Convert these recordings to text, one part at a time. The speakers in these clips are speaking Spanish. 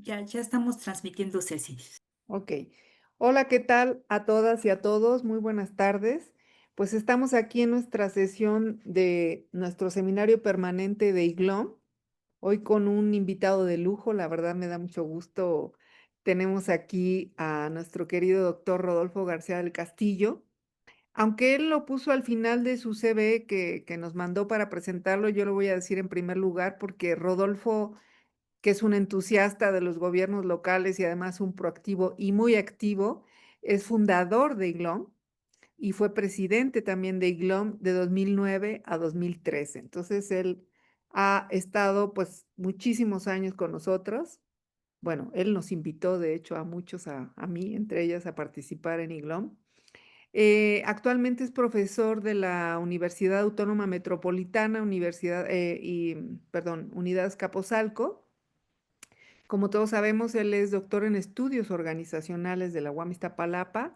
Ya estamos transmitiendo, Ceci. Ok. Hola, ¿qué tal a todas y a todos? Muy buenas tardes. Pues estamos aquí en nuestra sesión de nuestro seminario permanente de IGLOM, hoy con un invitado de lujo, la verdad me da mucho gusto. Tenemos aquí a nuestro querido doctor Rodolfo García del Castillo. Aunque él lo puso al final de su CV que nos mandó para presentarlo, yo lo voy a decir en primer lugar porque Rodolfo, que es un entusiasta de los gobiernos locales y además un proactivo y muy activo, es fundador de IGLOM y fue presidente también de IGLOM de 2009 a 2013. Entonces, él ha estado pues muchísimos años con nosotros. Bueno, él nos invitó, de hecho, a muchos, a mí, entre ellas, a participar en IGLOM. Actualmente es profesor de la Universidad Autónoma Metropolitana, Unidad Azcapotzalco. Como todos sabemos, él es doctor en estudios organizacionales de la UAM Iztapalapa,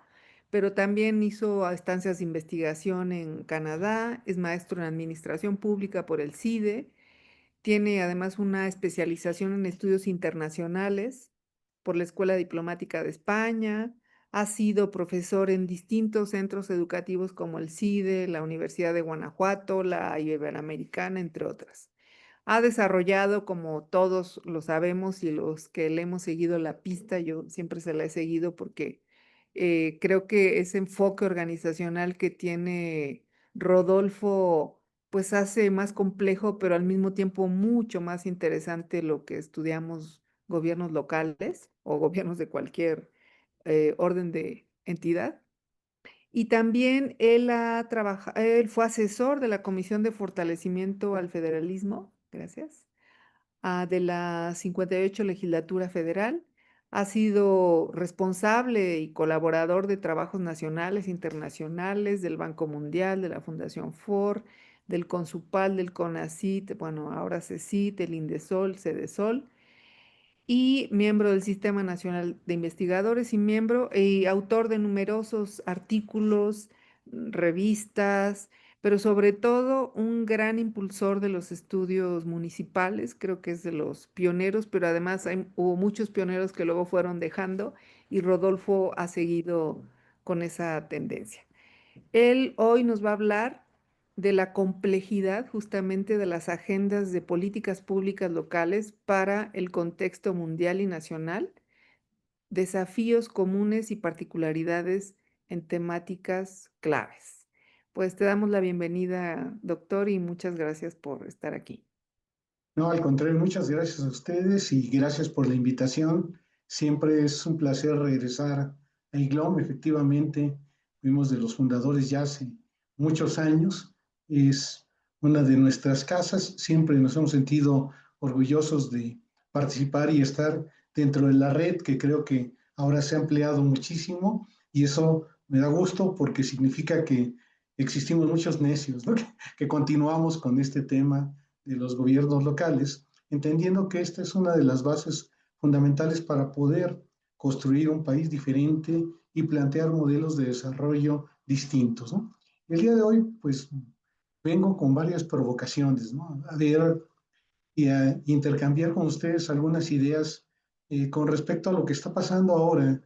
pero también hizo estancias de investigación en Canadá, es maestro en administración pública por el CIDE, tiene además una especialización en estudios internacionales por la Escuela Diplomática de España, ha sido profesor en distintos centros educativos como el CIDE, la Universidad de Guanajuato, la Iberoamericana, entre otras. Ha desarrollado, como todos lo sabemos y los que le hemos seguido la pista, yo siempre se la he seguido porque creo que ese enfoque organizacional que tiene Rodolfo, pues hace más complejo, pero al mismo tiempo mucho más interesante lo que estudiamos gobiernos locales o gobiernos de cualquier orden de entidad. Y también él fue asesor de la Comisión de Fortalecimiento al Federalismo, gracias, de la 58 Legislatura Federal. Ha sido responsable y colaborador de trabajos nacionales, internacionales, del Banco Mundial, de la Fundación Ford, del Consupal, del CONACYT, bueno, ahora CECIT, el INDESOL, CEDESOL, y miembro del Sistema Nacional de Investigadores y miembro y autor de numerosos artículos, revistas, pero sobre todo un gran impulsor de los estudios municipales, creo que es de los pioneros, pero además hubo muchos pioneros que luego fueron dejando y Rodolfo ha seguido con esa tendencia. Él hoy nos va a hablar de la complejidad justamente de las agendas de políticas públicas locales para el contexto mundial y nacional, desafíos comunes y particularidades en temáticas claves. Pues te damos la bienvenida, doctor, y muchas gracias por estar aquí. No, al contrario, muchas gracias a ustedes y gracias por la invitación. Siempre es un placer regresar a IGLOM. Efectivamente, fuimos de los fundadores ya hace muchos años. Es una de nuestras casas. Siempre nos hemos sentido orgullosos de participar y estar dentro de la red, que creo que ahora se ha ampliado muchísimo. Y eso me da gusto porque significa que existimos muchos necios, ¿no? Que continuamos con este tema de los gobiernos locales, entendiendo que esta es una de las bases fundamentales para poder construir un país diferente y plantear modelos de desarrollo distintos, ¿no? El día de hoy, pues, vengo con varias provocaciones, ¿no? A ver y a intercambiar con ustedes algunas ideas con respecto a lo que está pasando ahora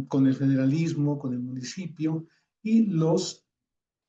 con el federalismo, con el municipio y los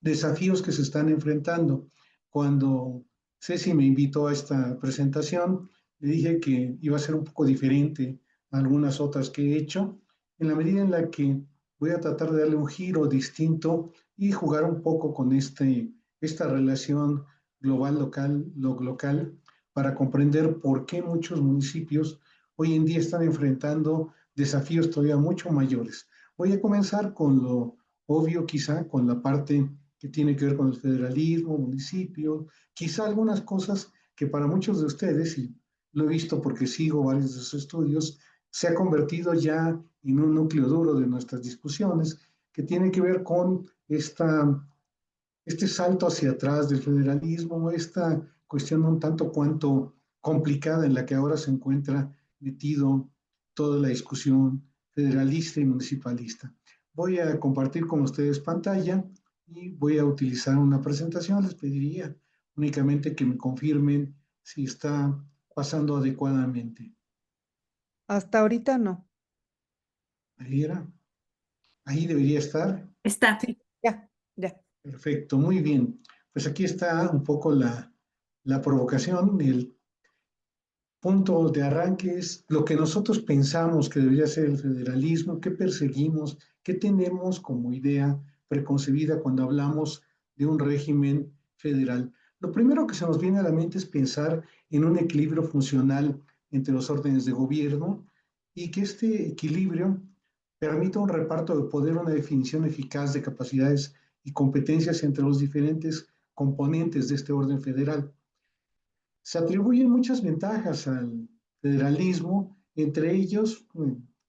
desafíos que se están enfrentando. Cuando Ceci me invitó a esta presentación, le dije que iba a ser un poco diferente a algunas otras que he hecho, en la medida en la que voy a tratar de darle un giro distinto y jugar un poco con esta relación global-local para comprender por qué muchos municipios hoy en día están enfrentando desafíos todavía mucho mayores. Voy a comenzar con lo obvio, quizá, con la parte que tiene que ver con el federalismo, municipio, quizá algunas cosas que para muchos de ustedes, y lo he visto porque sigo varios de sus estudios, se ha convertido ya en un núcleo duro de nuestras discusiones, que tiene que ver con este salto hacia atrás del federalismo, esta cuestión un tanto cuanto complicada en la que ahora se encuentra metido toda la discusión federalista y municipalista. Voy a compartir con ustedes pantalla y voy a utilizar una presentación. Les pediría únicamente que me confirmen si está pasando adecuadamente. Hasta ahorita no. Ahí era, ahí debería estar. Está. Sí, ya, ya. Perfecto, muy bien. Pues aquí está un poco la provocación. El punto de arranque es lo que nosotros pensamos que debería ser el federalismo, qué perseguimos, qué tenemos como idea preconcebida cuando hablamos de un régimen federal. Lo primero que se nos viene a la mente es pensar en un equilibrio funcional entre los órdenes de gobierno y que este equilibrio permita un reparto de poder, una definición eficaz de capacidades y competencias entre los diferentes componentes de este orden federal. Se atribuyen muchas ventajas al federalismo, entre ellos,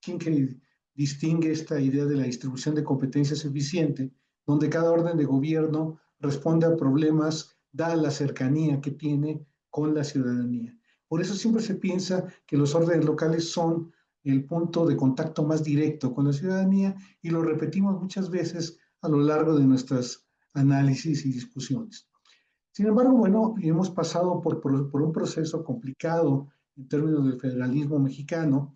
¿quién que distingue esta idea de la distribución de competencias eficiente, donde cada orden de gobierno responde a problemas dada la cercanía que tiene con la ciudadanía? Por eso siempre se piensa que los órdenes locales son el punto de contacto más directo con la ciudadanía y lo repetimos muchas veces a lo largo de nuestras análisis y discusiones. Sin embargo, bueno, hemos pasado por un proceso complicado en términos del federalismo mexicano.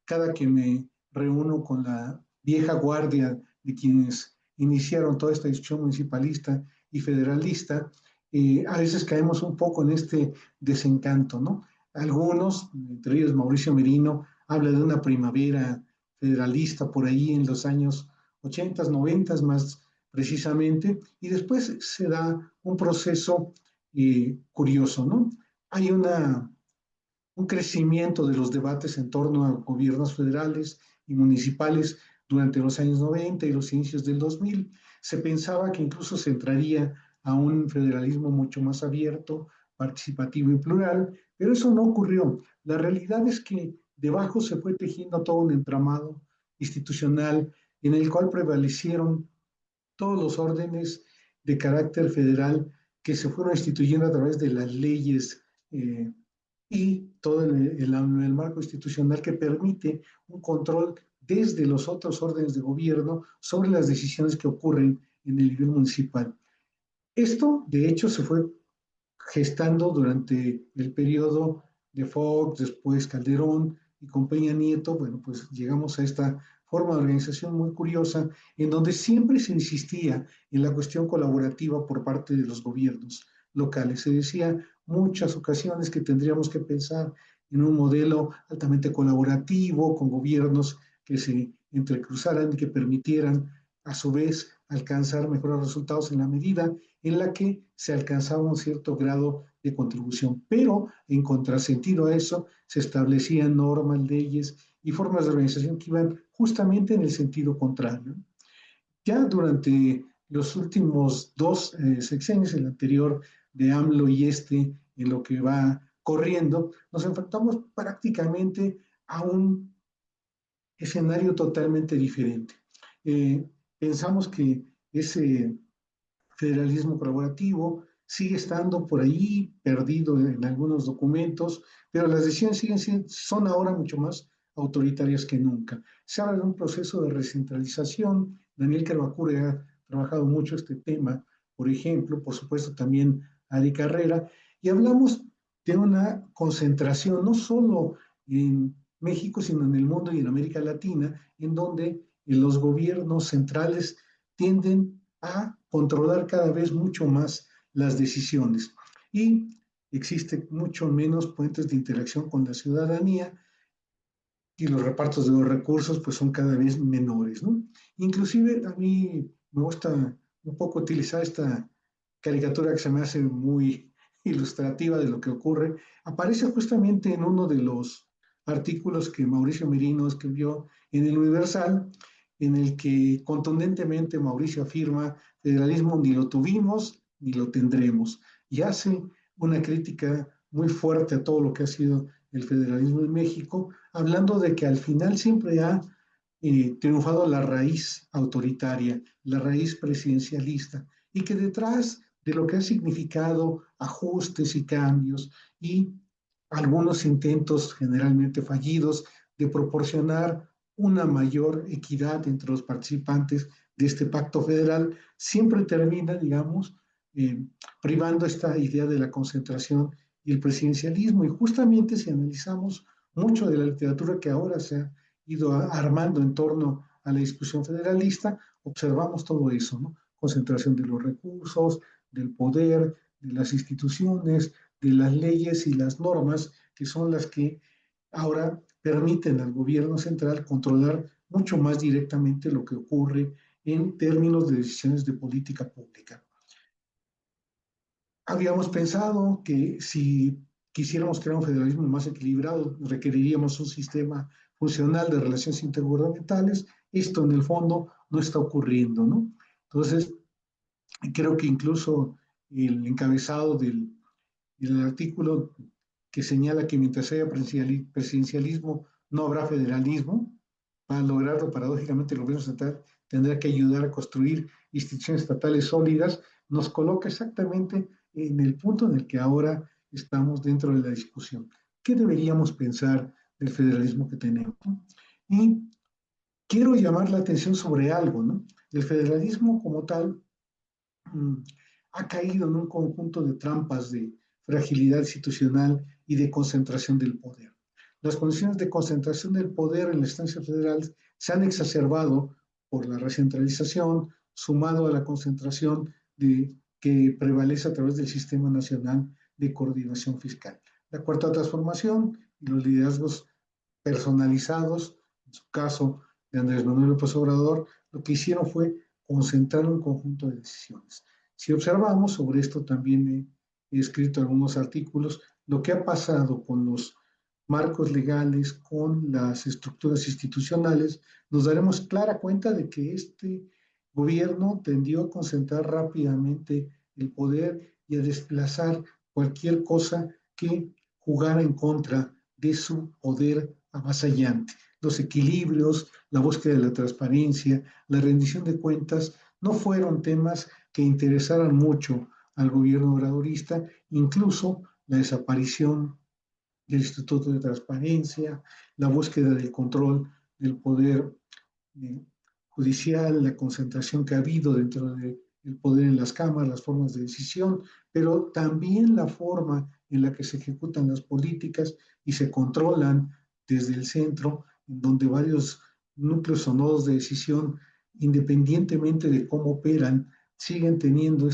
Cada que me reúno con la vieja guardia de quienes iniciaron toda esta discusión municipalista y federalista, a veces caemos un poco en este desencanto, ¿no? Algunos, entre ellos Mauricio Merino, habla de una primavera federalista por ahí en los años 80, 90 más precisamente, y después se da un proceso curioso, ¿no? Hay un crecimiento de los debates en torno a gobiernos federales y municipales durante los años 90 y los inicios del 2000. Se pensaba que incluso se entraría a un federalismo mucho más abierto, participativo y plural, pero eso no ocurrió. La realidad es que debajo se fue tejiendo todo un entramado institucional en el cual prevalecieron todos los órdenes de carácter federal que se fueron instituyendo a través de las leyes y todo el marco institucional que permite un control desde los otros órdenes de gobierno sobre las decisiones que ocurren en el nivel municipal. Esto, de hecho, se fue gestando durante el periodo de Fox, después Calderón y con Peña Nieto. Bueno, pues llegamos a esta forma de organización muy curiosa en donde siempre se insistía en la cuestión colaborativa por parte de los gobiernos locales. Se decía muchas ocasiones que tendríamos que pensar en un modelo altamente colaborativo con gobiernos que se entrecruzaran y que permitieran a su vez alcanzar mejores resultados en la medida en la que se alcanzaba un cierto grado de contribución. Pero en contrasentido a eso se establecían normas, leyes y formas de organización que iban justamente en el sentido contrario. Ya durante los últimos dos sexenios, el anterior de AMLO y este, en lo que va corriendo, nos enfrentamos prácticamente a un escenario totalmente diferente. Eh, Pensamos que ese federalismo colaborativo sigue estando por ahí perdido en algunos documentos, pero las decisiones son ahora mucho más autoritarias que nunca. Se habla de un proceso de recentralización. Daniel Carvacure ha trabajado mucho este tema, por ejemplo, por supuesto también Ari Carrera, y hablamos de una concentración no solo en México, sino en el mundo y en América Latina, en donde los gobiernos centrales tienden a controlar cada vez mucho más las decisiones y existe mucho menos puentes de interacción con la ciudadanía y los repartos de los recursos pues son cada vez menores, ¿no? Inclusive a mí me gusta un poco utilizar esta caricatura que se me hace muy ilustrativa de lo que ocurre. Aparece justamente en uno de los artículos que Mauricio Merino escribió en el Universal, en el que contundentemente Mauricio afirma: federalismo ni lo tuvimos ni lo tendremos, y hace una crítica muy fuerte a todo lo que ha sido el federalismo en México, hablando de que al final siempre ha triunfado la raíz autoritaria, la raíz presidencialista, y que detrás de lo que ha significado ajustes y cambios y algunos intentos generalmente fallidos de proporcionar una mayor equidad entre los participantes de este pacto federal, siempre termina, digamos, eh, privando esta idea de la concentración y el presidencialismo. Y justamente si analizamos mucho de la literatura que ahora se ha ido armando en torno a la discusión federalista, observamos todo eso, ¿no? Concentración de los recursos, del poder, de las instituciones, de las leyes y las normas, que son las que ahora permiten al gobierno central controlar mucho más directamente lo que ocurre en términos de decisiones de política pública. Habíamos pensado que si quisiéramos crear un federalismo más equilibrado, requeriríamos un sistema funcional de relaciones intergubernamentales. Esto en el fondo no está ocurriendo, ¿no? Entonces, creo que incluso el encabezado del artículo que señala que mientras haya presidencialismo no habrá federalismo. Para lograrlo, paradójicamente, el gobierno central tendrá que ayudar a construir instituciones estatales sólidas, nos coloca exactamente en el punto en el que ahora estamos dentro de la discusión. ¿Qué deberíamos pensar del federalismo que tenemos? Y quiero llamar la atención sobre algo, ¿no? El federalismo como tal ha caído en un conjunto de trampas de fragilidad institucional y de concentración del poder. Las condiciones de concentración del poder en la instancia federal se han exacerbado por la recentralización, sumado a la concentración que prevalece a través del Sistema Nacional de Coordinación Fiscal. La Cuarta Transformación y los liderazgos personalizados, en su caso de Andrés Manuel López Obrador, lo que hicieron fue concentrar un conjunto de decisiones. Si observamos, sobre esto también he escrito algunos artículos, lo que ha pasado con los marcos legales, con las estructuras institucionales, nos daremos clara cuenta de que este gobierno tendió a concentrar rápidamente el poder y a desplazar cualquier cosa que jugara en contra de su poder avasallante. Los equilibrios, la búsqueda de la transparencia, la rendición de cuentas no fueron temas que interesaran mucho al gobierno obradorista, incluso la desaparición del Instituto de Transparencia, la búsqueda del control del poder eh, judicial, la concentración que ha habido dentro del poder en las cámaras, las formas de decisión, pero también la forma en la que se ejecutan las políticas y se controlan desde el centro, en donde varios núcleos o nodos de decisión, independientemente de cómo operan, siguen teniendo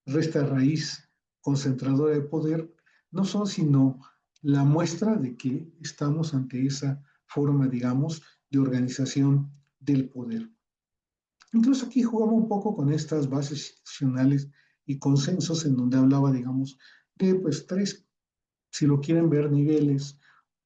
resta raíz concentradora de poder, no son sino la muestra de que estamos ante esa forma, digamos, de organización del poder. Incluso aquí jugaba un poco con estas bases institucionales y consensos en donde hablaba, digamos, de pues tres, si lo quieren ver, niveles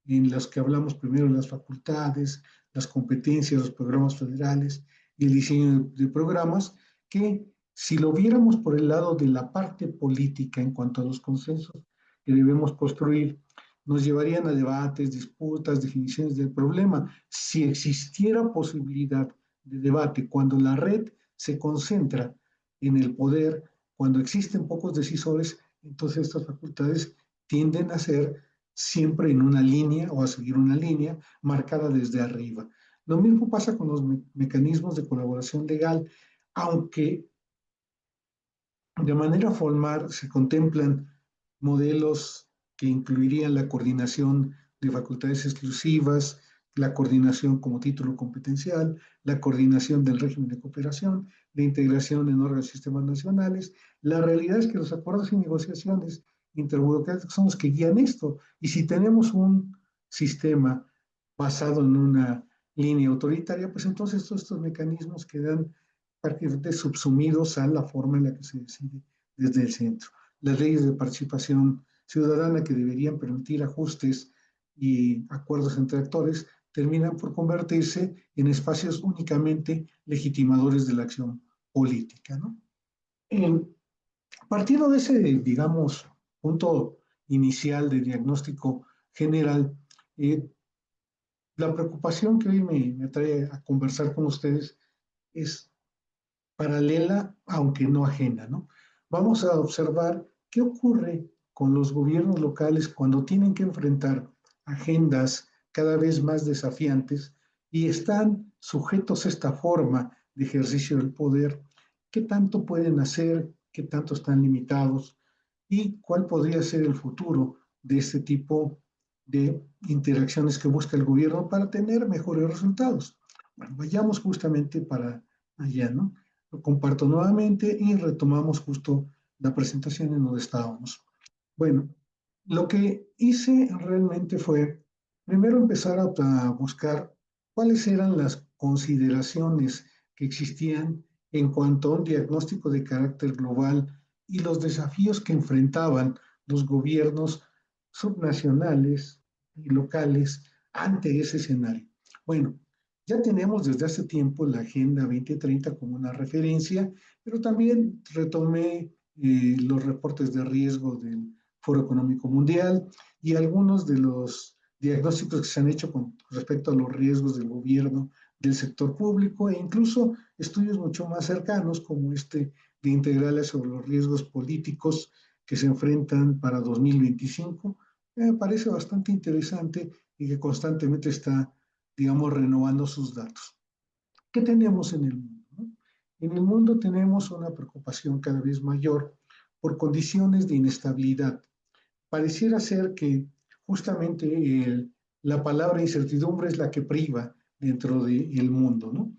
en los que hablamos primero de las facultades, las competencias, los programas federales y el diseño de programas, que si lo viéramos por el lado de la parte política en cuanto a los consensos que debemos construir, nos llevarían a debates, disputas, definiciones del problema. Si existiera posibilidad de debate, cuando la red se concentra en el poder, cuando existen pocos decisores, entonces estas facultades tienden a ser siempre en una línea o a seguir una línea marcada desde arriba. Lo mismo pasa con los mecanismos de colaboración legal, aunque de manera formal se contemplan modelos que incluirían la coordinación de facultades exclusivas, la coordinación como título competencial, la coordinación del régimen de cooperación, la integración en órganos y sistemas nacionales. La realidad es que los acuerdos y negociaciones interburocráticos son los que guían esto. Y si tenemos un sistema basado en una línea autoritaria, pues entonces todos estos mecanismos quedan prácticamente subsumidos a la forma en la que se decide desde el centro. Las leyes de participación ciudadana que deberían permitir ajustes y acuerdos entre actores terminan por convertirse en espacios únicamente legitimadores de la acción política, ¿no? Partiendo de ese, digamos, punto inicial de diagnóstico general, la preocupación que hoy me trae a conversar con ustedes es paralela, aunque no ajena, ¿no? Vamos a observar qué ocurre con los gobiernos locales cuando tienen que enfrentar agendas cada vez más desafiantes y están sujetos a esta forma de ejercicio del poder. ¿Qué tanto pueden hacer? ¿Qué tanto están limitados? ¿Y cuál podría ser el futuro de este tipo de interacciones que busca el gobierno para tener mejores resultados. Bueno, vayamos justamente para allá, ¿no? Lo comparto nuevamente y retomamos justo la presentación en donde estábamos. Bueno, lo que hice realmente fue primero empezar a buscar cuáles eran las consideraciones que existían en cuanto a un diagnóstico de carácter global y los desafíos que enfrentaban los gobiernos subnacionales y locales ante ese escenario. Bueno, ya tenemos desde hace tiempo la Agenda 2030 como una referencia, pero también retomé los reportes de riesgo del Foro Económico Mundial y algunos de los diagnósticos que se han hecho con respecto a los riesgos del gobierno, del sector público e incluso estudios mucho más cercanos como este de integrales sobre los riesgos políticos que se enfrentan para 2025. Me parece bastante interesante y que constantemente está, digamos, renovando sus datos. ¿Qué tenemos en el mundo? ¿No? En el mundo tenemos una preocupación cada vez mayor por condiciones de inestabilidad. Pareciera ser que justamente la palabra incertidumbre es la que priva dentro del mundo, ¿no?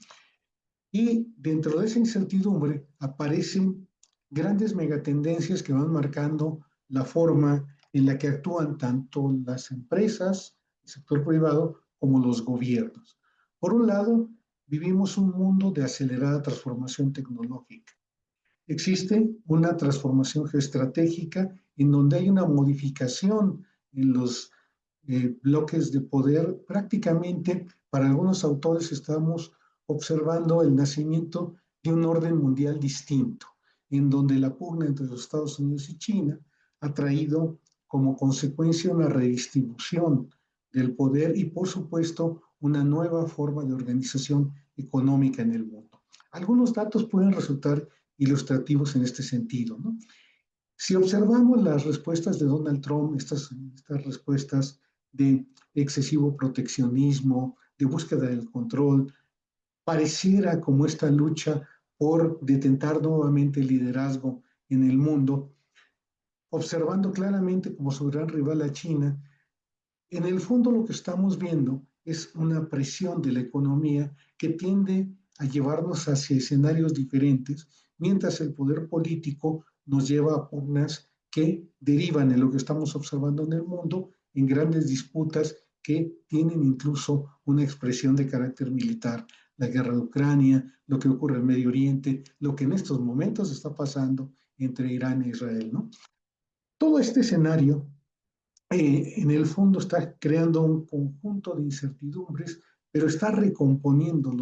Y dentro de esa incertidumbre aparecen grandes megatendencias que van marcando la forma en la que actúan tanto las empresas, el sector privado, como los gobiernos. Por un lado, vivimos un mundo de acelerada transformación tecnológica. Existe una transformación geoestratégica en donde hay una modificación en los bloques de poder. Prácticamente, para algunos autores estamos observando el nacimiento de un orden mundial distinto, en donde la pugna entre los Estados Unidos y China ha traído como consecuencia una redistribución del poder y, por supuesto, una nueva forma de organización económica en el mundo. Algunos datos pueden resultar ilustrativos en este sentido, ¿no? Si observamos las respuestas de Donald Trump, estas respuestas de excesivo proteccionismo, de búsqueda del control, pareciera como esta lucha por detentar nuevamente el liderazgo en el mundo, observando claramente como su gran rival a China. En el fondo lo que estamos viendo es una presión de la economía que tiende a llevarnos hacia escenarios diferentes, mientras el poder político nos lleva a pugnas que derivan en lo que estamos observando en el mundo, en grandes disputas que tienen incluso una expresión de carácter militar. La guerra de Ucrania, lo que ocurre en Medio Oriente, lo que en estos momentos está pasando entre Irán e Israel, ¿no? Todo este escenario en el fondo está creando un conjunto de incertidumbres, pero está recomponiendo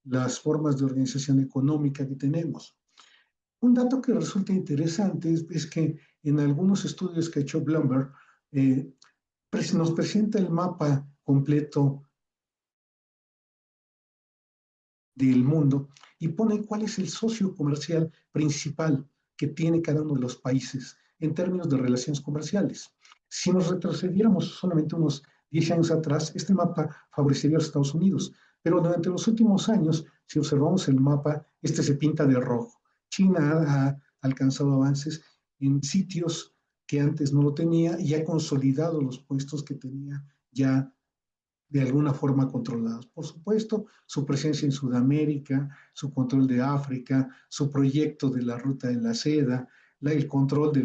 las formas de organización económica que tenemos. Un dato que resulta interesante es que en algunos estudios que ha hecho Bloomberg, eh, nos presenta el mapa completo del mundo y pone cuál es el socio comercial principal que tiene cada uno de los países en términos de relaciones comerciales. Si nos retrocediéramos solamente unos 10 años atrás, este mapa favorecería a los Estados Unidos, pero durante los últimos años, si observamos el mapa, este se pinta de rojo. China ha alcanzado avances en sitios que antes no lo tenía y ha consolidado los puestos que tenía ya de alguna forma controlados. Por supuesto, su presencia en Sudamérica, su control de África, su proyecto de la ruta de la seda, el control de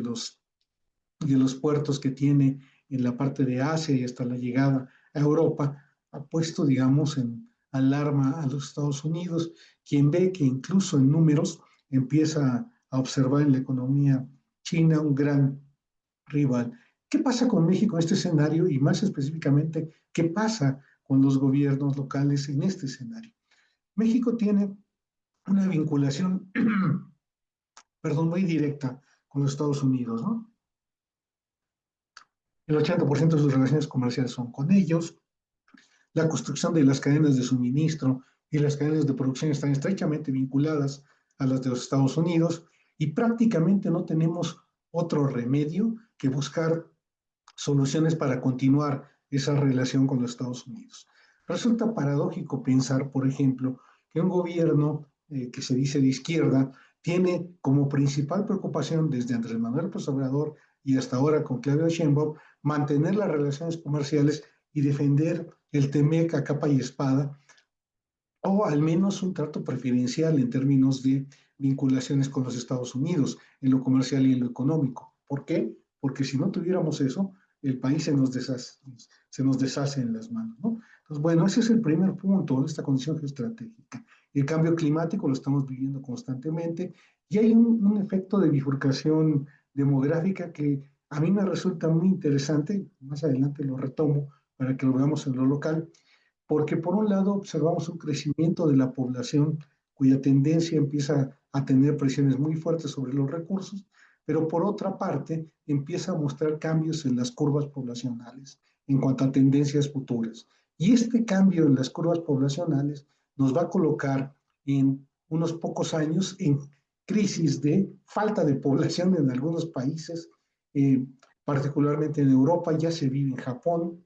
los puertos que tiene en la parte de Asia y hasta la llegada a Europa, ha puesto, digamos, en alarma a los Estados Unidos, quien ve que incluso en números empieza a observar en la economía china un gran rival. ¿Qué pasa con México en este escenario y más específicamente, qué pasa con los gobiernos locales en este escenario? México tiene una vinculación, perdón, muy directa con los Estados Unidos, ¿no? El 80% de sus relaciones comerciales son con ellos. La construcción de las cadenas de suministro y las cadenas de producción están estrechamente vinculadas a las de los Estados Unidos y prácticamente no tenemos otro remedio que buscar soluciones para continuar esa relación con los Estados Unidos. Resulta paradójico pensar, por ejemplo, que un gobierno que se dice de izquierda tiene como principal preocupación desde Andrés Manuel López Obrador y hasta ahora con Claudia Sheinbaum mantener las relaciones comerciales y defender el TEMEC a capa y espada, o al menos un trato preferencial en términos de vinculaciones con los Estados Unidos, en lo comercial y en lo económico. ¿Por qué? Porque si no tuviéramos eso, el país se nos deshace en las manos, ¿no? Entonces, bueno, ese es el primer punto de esta condición geoestratégica. El cambio climático lo estamos viviendo constantemente y hay un efecto de bifurcación demográfica que a mí me resulta muy interesante, más adelante lo retomo para que lo veamos en lo local, porque por un lado observamos un crecimiento de la población cuya tendencia empieza a tener presiones muy fuertes sobre los recursos, pero por otra parte empieza a mostrar cambios en las curvas poblacionales en cuanto a tendencias futuras. Y este cambio en las curvas poblacionales nos va a colocar en unos pocos años en crisis de falta de población en algunos países, particularmente en Europa, ya se vive en Japón.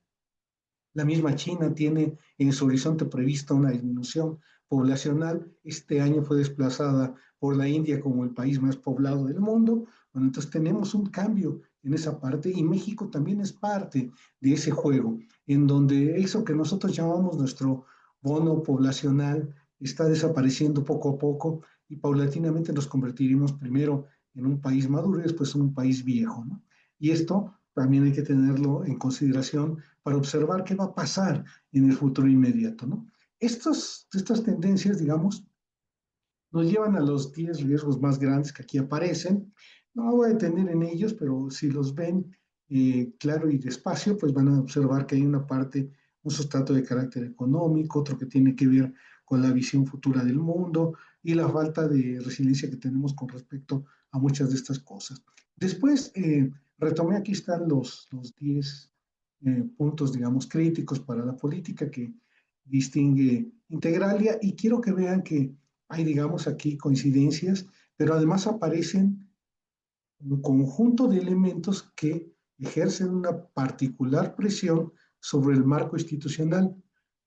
La misma China tiene en su horizonte prevista una disminución poblacional. Este año fue desplazada por la India como el país más poblado del mundo. Bueno, entonces tenemos un cambio en esa parte y México también es parte de ese juego, en donde eso que nosotros llamamos nuestro bono poblacional está desapareciendo poco a poco y paulatinamente nos convertiremos primero en un país maduro y después en un país viejo, ¿no? Y esto también hay que tenerlo en consideración para observar qué va a pasar en el futuro inmediato, ¿no? Estas tendencias, digamos, nos llevan a los 10 riesgos más grandes que aquí aparecen. No me voy a detener en ellos, pero si los ven claro y despacio, pues van a observar que hay una parte, un sustrato de carácter económico, otro que tiene que ver con la visión futura del mundo y la falta de resiliencia que tenemos con respecto a muchas de estas cosas. Después, retomé, aquí están los 10 puntos, digamos, críticos para la política que distingue Integralia y quiero que vean que hay, digamos, aquí coincidencias, pero además aparecen un conjunto de elementos que ejercen una particular presión sobre el marco institucional,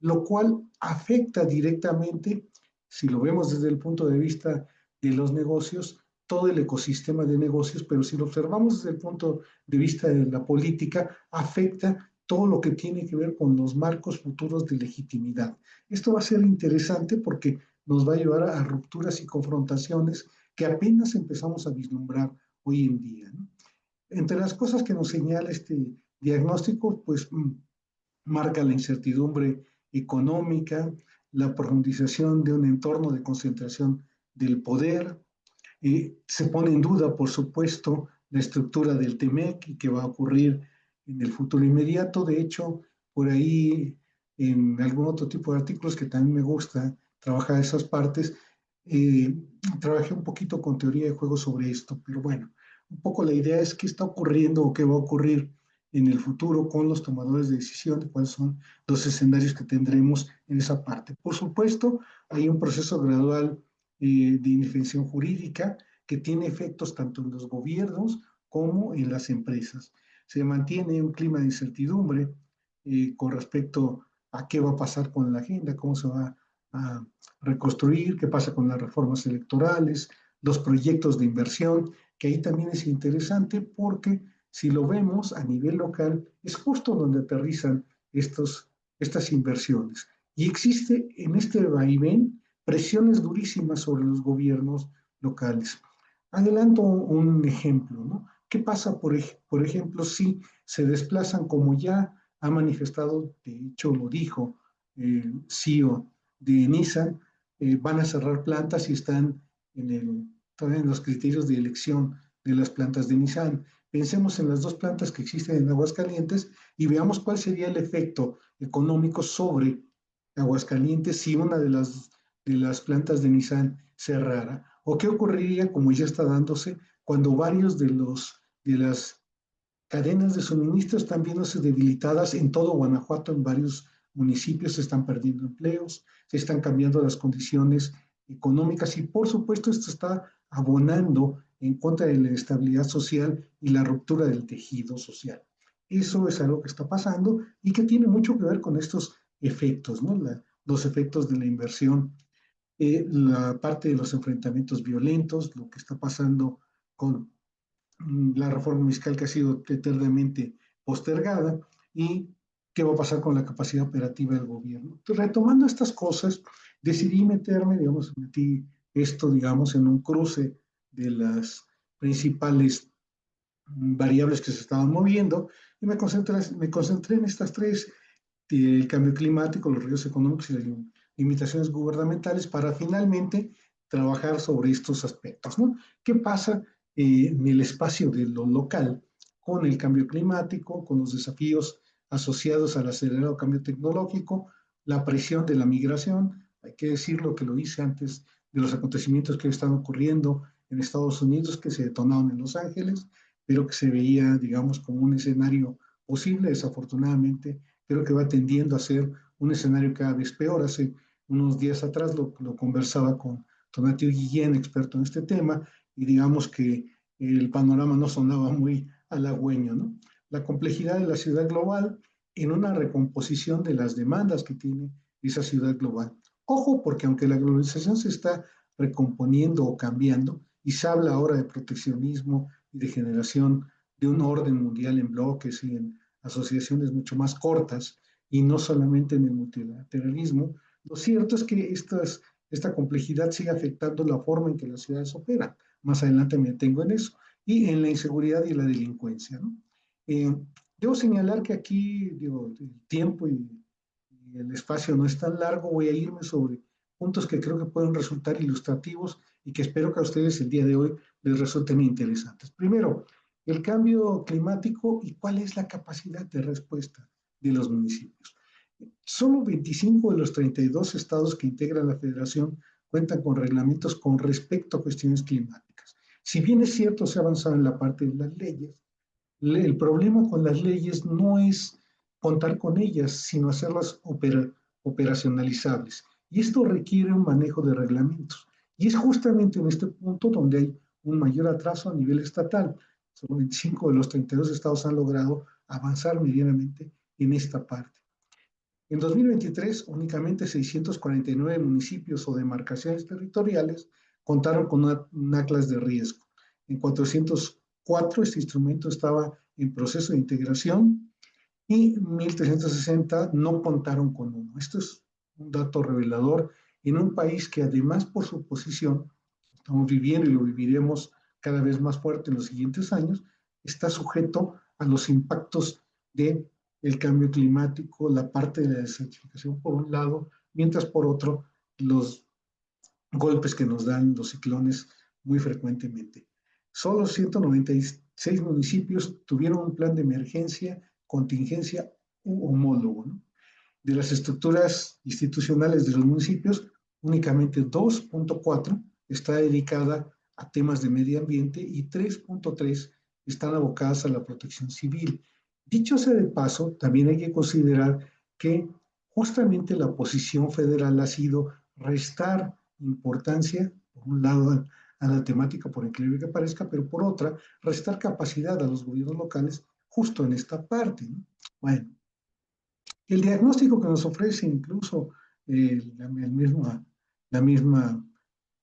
lo cual afecta directamente, si lo vemos desde el punto de vista de los negocios, todo el ecosistema de negocios, pero si lo observamos desde el punto de vista de la política, afecta todo lo que tiene que ver con los marcos futuros de legitimidad. Esto va a ser interesante porque nos va a llevar a rupturas y confrontaciones que apenas empezamos a vislumbrar hoy en día, ¿no? Entre las cosas que nos señala este diagnóstico, pues marca la incertidumbre económica, la profundización de un entorno de concentración del poder, se pone en duda, por supuesto, la estructura del TEMEC y qué va a ocurrir en el futuro inmediato. De hecho, por ahí, en algún otro tipo de artículos que también me gusta trabajar esas partes, eh, trabajé un poquito con teoría de juego sobre esto, pero bueno, un poco la idea es qué está ocurriendo o qué va a ocurrir en el futuro con los tomadores de decisión, de cuáles son los escenarios que tendremos en esa parte. Por supuesto, hay un proceso gradual de indefensión jurídica que tiene efectos tanto en los gobiernos como en las empresas. Se mantiene un clima de incertidumbre con respecto a qué va a pasar con la agenda, cómo se va a reconstruir, qué pasa con las reformas electorales, los proyectos de inversión, que ahí también es interesante porque si lo vemos a nivel local, es justo donde aterrizan estas inversiones. Y existe en este vaivén presiones durísimas sobre los gobiernos locales. Adelanto un ejemplo, ¿no? ¿Qué pasa, por ejemplo, si se desplazan, como ya ha manifestado, de hecho lo dijo el CEO de Nissan, van a cerrar plantas y están todavía en los criterios de elección de las plantas de Nissan? Pensemos en las dos plantas que existen en Aguascalientes y veamos cuál sería el efecto económico sobre Aguascalientes si una de las plantas de Nissan cerrara. ¿O qué ocurriría, como ya está dándose, cuando varios de las cadenas de suministro están viéndose debilitadas en todo Guanajuato, en varios municipios se están perdiendo empleos, se están cambiando las condiciones económicas y por supuesto esto está abonando en contra de la estabilidad social y la ruptura del tejido social? Eso es algo que está pasando y que tiene mucho que ver con estos efectos, ¿no? Los efectos de la inversión, la parte de los enfrentamientos violentos, lo que está pasando con la reforma fiscal que ha sido eternamente postergada y qué va a pasar con la capacidad operativa del gobierno. Entonces, retomando estas cosas, decidí meterme, digamos, metí esto, digamos, en un cruce de las principales variables que se estaban moviendo y me concentré en estas tres, el cambio climático, los riesgos económicos y las limitaciones gubernamentales para finalmente trabajar sobre estos aspectos, ¿no? ¿Qué pasa en el espacio de lo local con el cambio climático, con los desafíos asociados al acelerado cambio tecnológico, la presión de la migración? Hay que decirlo que lo hice antes de los acontecimientos que están ocurriendo en Estados Unidos, que se detonaron en Los Ángeles, pero que se veía, digamos, como un escenario posible. Desafortunadamente, creo que va tendiendo a ser un escenario cada vez peor. Hace unos días atrás lo conversaba con Tonatiuh Guillén, experto en este tema, y digamos que el panorama no sonaba muy halagüeño, ¿no? La complejidad de la ciudad global en una recomposición de las demandas que tiene esa ciudad global. Ojo, porque aunque la globalización se está recomponiendo o cambiando, y se habla ahora de proteccionismo y de generación de un orden mundial en bloques y en asociaciones mucho más cortas, y no solamente en el multilateralismo, lo cierto es que esta complejidad sigue afectando la forma en que las ciudades operan. Más adelante me detengo en eso. Y en la inseguridad y la delincuencia, ¿no? Eh, Debo señalar que aquí, digo, el tiempo y el espacio no es tan largo. Voy a irme sobre puntos que creo que pueden resultar ilustrativos y que espero que a ustedes el día de hoy les resulten interesantes. Primero, el cambio climático y cuál es la capacidad de respuesta de los municipios. Solo 25 de los 32 estados que integran la federación cuentan con reglamentos con respecto a cuestiones climáticas. Si bien es cierto, se ha avanzado en la parte de las leyes, el problema con las leyes no es contar con ellas, sino hacerlas operacionalizables. Y esto requiere un manejo de reglamentos. Y es justamente en este punto donde hay un mayor atraso a nivel estatal. Solo 25 de los 32 estados han logrado avanzar medianamente en esta parte. En 2023, únicamente 649 municipios o demarcaciones territoriales contaron con un atlas de riesgo. En 404, este instrumento estaba en proceso de integración y 1.360 no contaron con uno. Esto es un dato revelador en un país que, además, por su posición, estamos viviendo y lo viviremos cada vez más fuerte en los siguientes años, está sujeto a los impactos de el cambio climático, la parte de la desertificación por un lado, mientras por otro los golpes que nos dan los ciclones muy frecuentemente. Solo 196 municipios tuvieron un plan de emergencia, contingencia u homólogo, ¿no? De las estructuras institucionales de los municipios, únicamente 2.4 está dedicada a temas de medio ambiente y 3.3 están abocadas a la protección civil. Dicho sea de paso, también hay que considerar que justamente la posición federal ha sido restar importancia, por un lado, a la temática, por increíble que parezca, pero por otra, restar capacidad a los gobiernos locales justo en esta parte, ¿no? Bueno, el diagnóstico que nos ofrece incluso la misma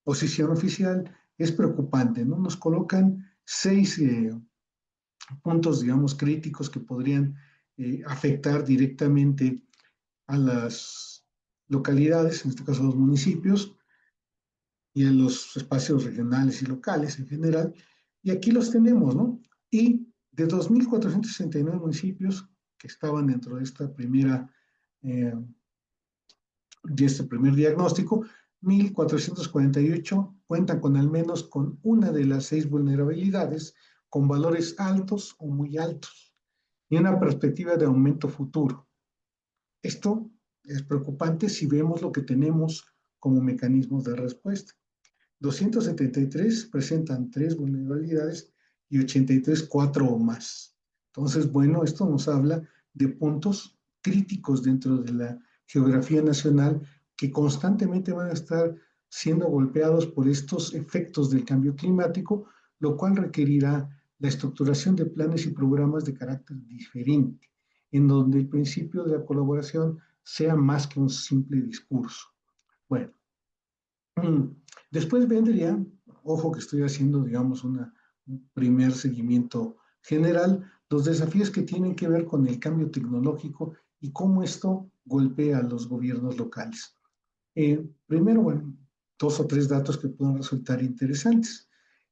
posición oficial es preocupante, ¿no? Nos colocan 6 puntos, digamos, críticos que podrían afectar directamente a las localidades, en este caso a los municipios, y a los espacios regionales y locales en general. Y aquí los tenemos, ¿no? Y de 2.469 municipios que estaban dentro eh, de este primer diagnóstico, 1.448 cuentan con al menos con una de las 6 vulnerabilidades, con valores altos o muy altos, y una perspectiva de aumento futuro. Esto es preocupante si vemos lo que tenemos como mecanismos de respuesta. 273 presentan 3 vulnerabilidades y 83 4 o más. Entonces, bueno, esto nos habla de puntos críticos dentro de la geografía nacional que constantemente van a estar siendo golpeados por estos efectos del cambio climático, lo cual requerirá la estructuración de planes y programas de carácter diferente, en donde el principio de la colaboración sea más que un simple discurso. Bueno, después vendría, ojo que estoy haciendo, digamos, un primer seguimiento general, los desafíos que tienen que ver con el cambio tecnológico y cómo esto golpea a los gobiernos locales. Primero, bueno, 2 o 3 datos que pueden resultar interesantes.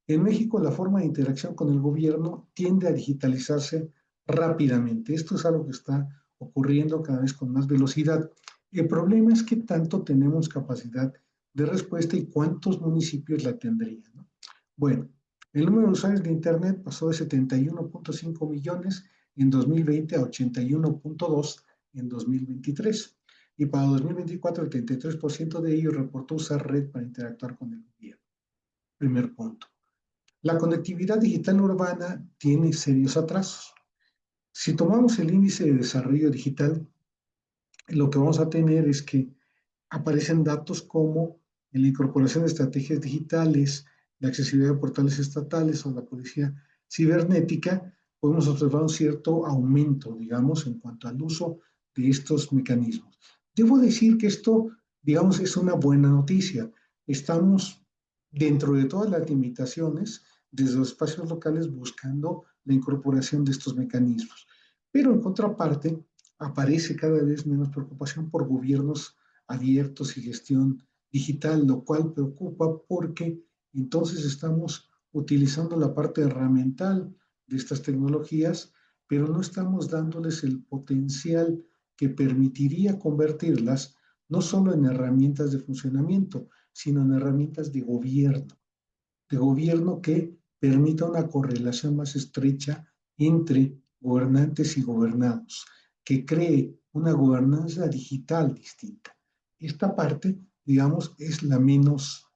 En México, la forma de interacción con el gobierno tiende a digitalizarse rápidamente. Esto es algo que está ocurriendo cada vez con más velocidad. El problema es qué tanto tenemos capacidad de respuesta y cuántos municipios la tendrían, ¿no? Bueno, el número de usuarios de Internet pasó de 71.5 millones en 2020 a 81.2 en 2023. Y para 2024, el 33% de ellos reportó usar red para interactuar con el gobierno. Primer punto. La conectividad digital urbana tiene serios atrasos. Si tomamos el índice de desarrollo digital, lo que vamos a tener es que aparecen datos como en la incorporación de estrategias digitales, la accesibilidad de portales estatales o la policía cibernética, podemos observar un cierto aumento, digamos, en cuanto al uso de estos mecanismos. Debo decir que esto, digamos, es una buena noticia. Estamos, dentro de todas las limitaciones, desde los espacios locales buscando la incorporación de estos mecanismos. Pero en contraparte, aparece cada vez menos preocupación por gobiernos abiertos y gestión digital, lo cual preocupa porque entonces estamos utilizando la parte herramental de estas tecnologías, pero no estamos dándoles el potencial que permitiría convertirlas no solo en herramientas de funcionamiento, sino en herramientas de gobierno que permita una correlación más estrecha entre gobernantes y gobernados, que cree una gobernanza digital distinta. Esta parte, digamos, es la menos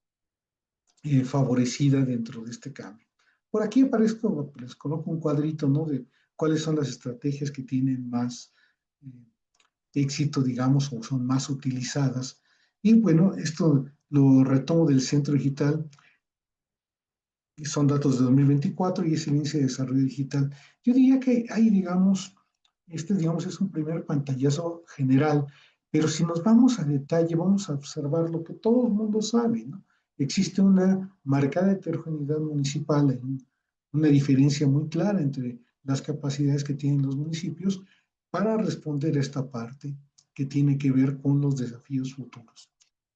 favorecida dentro de este cambio. Por aquí aparezco, les coloco un cuadrito, ¿no? De cuáles son las estrategias que tienen más éxito, digamos, o son más utilizadas. Y bueno, esto lo retomo del Centro Digital, son datos de 2024 y es el índice de desarrollo digital. Yo diría que hay, digamos, digamos, es un primer pantallazo general, pero si nos vamos a detalle, vamos a observar lo que todo el mundo sabe, ¿no? Existe una marcada heterogeneidad municipal, hay una diferencia muy clara entre las capacidades que tienen los municipios para responder a esta parte que tiene que ver con los desafíos futuros.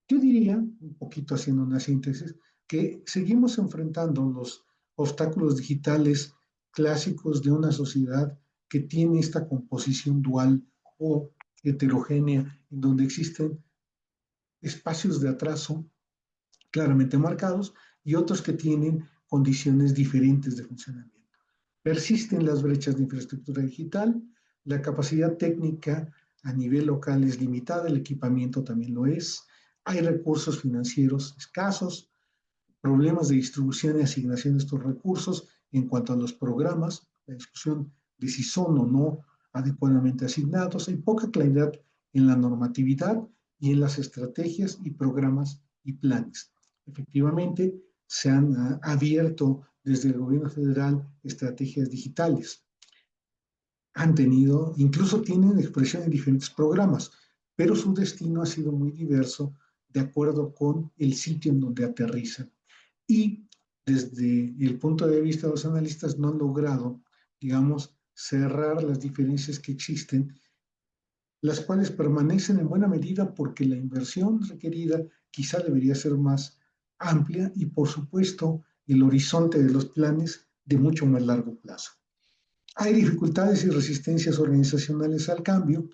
Yo diría, un poquito haciendo una síntesis, que seguimos enfrentando los obstáculos digitales clásicos de una sociedad que tiene esta composición dual o heterogénea, en donde existen espacios de atraso claramente marcados y otros que tienen condiciones diferentes de funcionamiento. Persisten las brechas de infraestructura digital, la capacidad técnica a nivel local es limitada, el equipamiento también lo es, hay recursos financieros escasos, problemas de distribución y asignación de estos recursos en cuanto a los programas, la discusión de si son o no adecuadamente asignados, hay poca claridad en la normatividad y en las estrategias y programas y planes. Efectivamente, se han abierto desde el gobierno federal estrategias digitales. Han tenido, incluso tienen expresión en diferentes programas, pero su destino ha sido muy diverso de acuerdo con el sitio en donde aterrizan. Y desde el punto de vista de los analistas no han logrado, digamos, cerrar las diferencias que existen, las cuales permanecen en buena medida porque la inversión requerida quizá debería ser más amplia y, por supuesto, el horizonte de los planes de mucho más largo plazo. Hay dificultades y resistencias organizacionales al cambio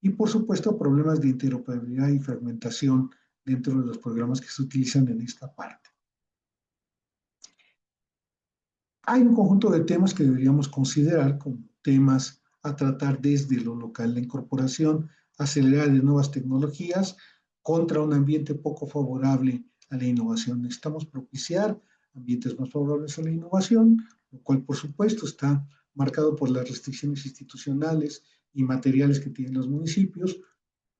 y, por supuesto, problemas de interoperabilidad y fragmentación dentro de los programas que se utilizan en esta parte. Hay un conjunto de temas que deberíamos considerar como temas a tratar desde lo local, la incorporación acelerada de nuevas tecnologías contra un ambiente poco favorable a la innovación. Necesitamos propiciar ambientes más favorables a la innovación, lo cual por supuesto está marcado por las restricciones institucionales y materiales que tienen los municipios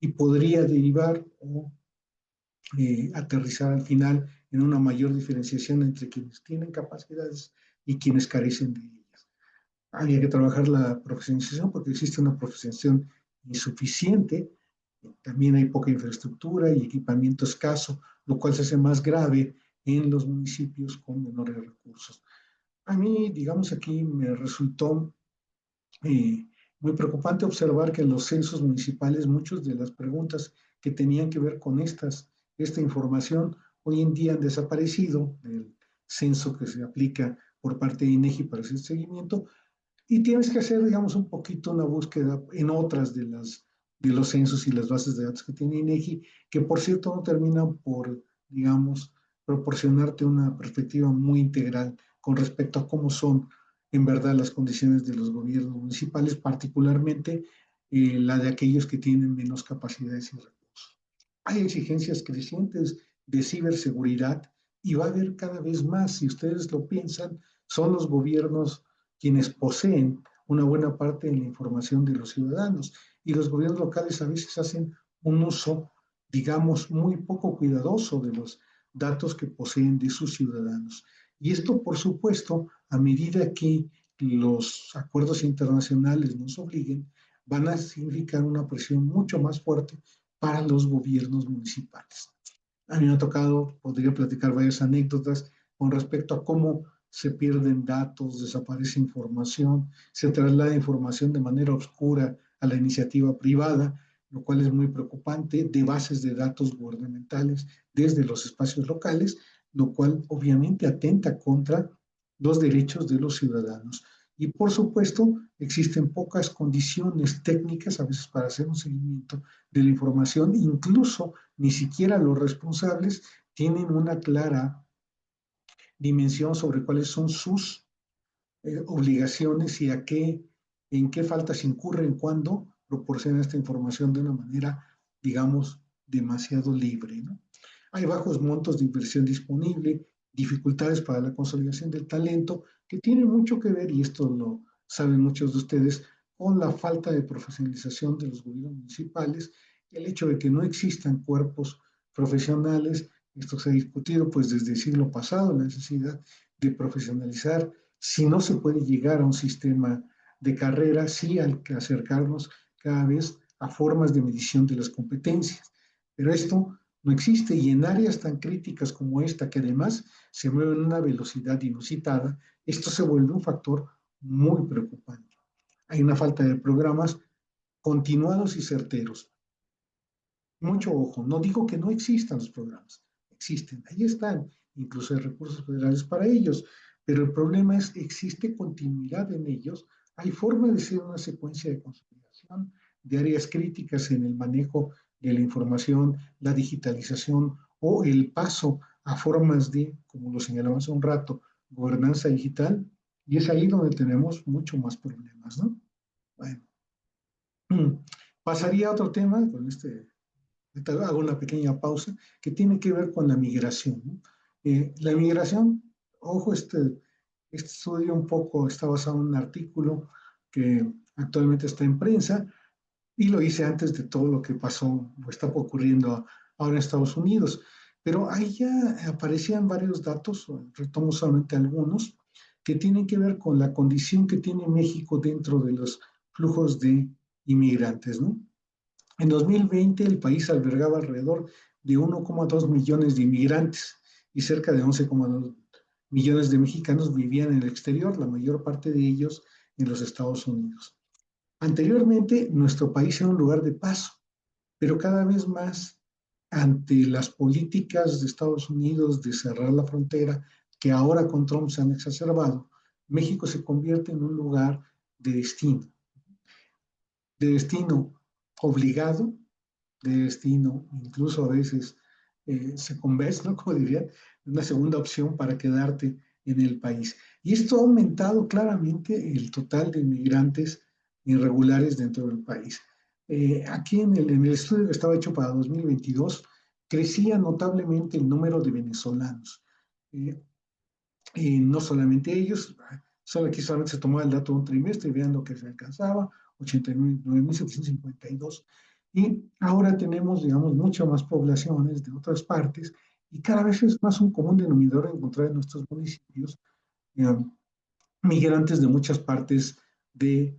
y podría derivar o aterrizar al final en una mayor diferenciación entre quienes tienen capacidades y quienes carecen de ellas. Habría que trabajar la profesionalización porque existe una profesionalización insuficiente, también hay poca infraestructura y equipamiento escaso, lo cual se hace más grave en los municipios con menores recursos. A mí, digamos, aquí me resultó eh, muy preocupante observar que en los censos municipales muchas de las preguntas que tenían que ver con esta información hoy en día han desaparecido del censo que se aplica por parte de INEGI para ese seguimiento, y tienes que hacer, digamos, un poquito una búsqueda en otras de los censos y las bases de datos que tiene INEGI, que por cierto no terminan por, digamos, proporcionarte una perspectiva muy integral con respecto a cómo son en verdad las condiciones de los gobiernos municipales, particularmente la de aquellos que tienen menos capacidades y recursos. Hay exigencias crecientes de ciberseguridad y va a haber cada vez más, si ustedes lo piensan, son los gobiernos quienes poseen una buena parte de la información de los ciudadanos, y los gobiernos locales a veces hacen un uso, digamos, muy poco cuidadoso de los datos que poseen de sus ciudadanos. Y esto, por supuesto, a medida que los acuerdos internacionales nos obliguen, van a significar una presión mucho más fuerte para los gobiernos municipales. A mí me ha tocado, podría platicar varias anécdotas con respecto a cómo se pierden datos, desaparece información, se traslada información de manera oscura a la iniciativa privada, lo cual es muy preocupante, de bases de datos gubernamentales desde los espacios locales, lo cual obviamente atenta contra los derechos de los ciudadanos. Y por supuesto, existen pocas condiciones técnicas a veces para hacer un seguimiento de la información, incluso ni siquiera los responsables tienen una clara dimensión sobre cuáles son sus obligaciones y en qué faltas incurren cuando proporcionan esta información de una manera, digamos, demasiado libre, ¿no? Hay bajos montos de inversión disponible, dificultades para la consolidación del talento, que tienen mucho que ver, y esto lo saben muchos de ustedes, con la falta de profesionalización de los gobiernos municipales, el hecho de que no existan cuerpos profesionales. Esto se ha discutido pues desde el siglo pasado, la necesidad de profesionalizar. Si no se puede llegar a un sistema de carrera, sí hay que acercarnos cada vez a formas de medición de las competencias. Pero esto no existe, y en áreas tan críticas como esta, que además se mueve en una velocidad inusitada, esto se vuelve un factor muy preocupante. Hay una falta de programas continuados y certeros. Mucho ojo, no digo que no existan los programas, existen, ahí están, incluso hay recursos federales para ellos, pero el problema es, existe continuidad en ellos, hay forma de hacer una secuencia de consolidación de áreas críticas en el manejo de la información, la digitalización o el paso a formas de, como lo señalamos hace un rato, gobernanza digital, y es ahí donde tenemos mucho más problemas, ¿no? Bueno, pasaría a otro tema con hago una pequeña pausa, que tiene que ver con la migración, ¿no? La migración, ojo, este estudio un poco está basado en un artículo que actualmente está en prensa, y lo hice antes de todo lo que pasó o está ocurriendo ahora en Estados Unidos. Pero ahí ya aparecían varios datos, retomo solamente algunos, que tienen que ver con la condición que tiene México dentro de los flujos de inmigrantes, ¿no? En 2020 el país albergaba alrededor de 1,2 millones de inmigrantes, y cerca de 11,2 millones de mexicanos vivían en el exterior, la mayor parte de ellos en los Estados Unidos. Anteriormente, nuestro país era un lugar de paso, pero cada vez más, ante las políticas de Estados Unidos de cerrar la frontera, que ahora con Trump se han exacerbado, México se convierte en un lugar de destino obligado, de destino, incluso a veces se convierte, ¿no? Como diría, una segunda opción para quedarte en el país. Y esto ha aumentado claramente el total de inmigrantes irregulares dentro del país. Aquí en el estudio que estaba hecho para 2022, crecía notablemente el número de venezolanos. Eh, y no solamente ellos, solo aquí solamente se tomaba el dato de un trimestre y vean lo que se alcanzaba, 89.752. Y ahora tenemos, digamos, muchas más poblaciones de otras partes, y cada vez es más un común denominador encontrar en nuestros municipios eh, migrantes de muchas partes de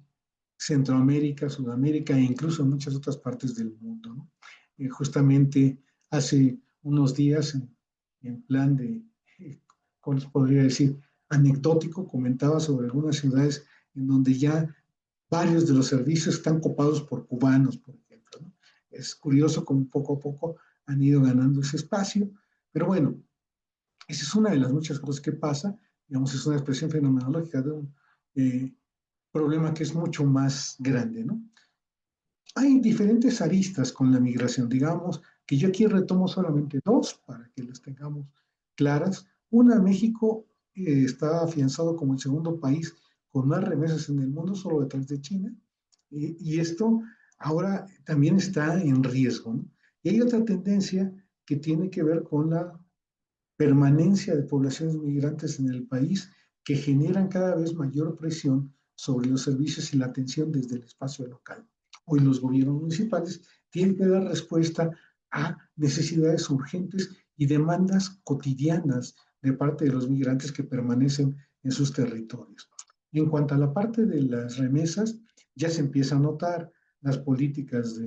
Centroamérica, Sudamérica e incluso en muchas otras partes del mundo, ¿no? Justamente hace unos días, en plan de, ¿cómo les podría decir? Anecdótico, comentaba sobre algunas ciudades en donde ya varios de los servicios están copados por cubanos, por ejemplo, ¿no? Es curioso cómo poco a poco han ido ganando ese espacio, pero bueno, esa es una de las muchas cosas que pasa, digamos, es una expresión fenomenológica de un problema que es mucho más grande, ¿no? Hay diferentes aristas con la migración, digamos, que yo aquí retomo solamente dos para que las tengamos claras. Una, México está afianzado como el segundo país con más remesas en el mundo, solo detrás de China, y esto ahora también está en riesgo, ¿no? Y hay otra tendencia que tiene que ver con la permanencia de poblaciones migrantes en el país que generan cada vez mayor presión sobre los servicios y la atención desde el espacio local. Hoy los gobiernos municipales tienen que dar respuesta a necesidades urgentes y demandas cotidianas de parte de los migrantes que permanecen en sus territorios. En cuanto a la parte de las remesas, ya se empieza a notar las políticas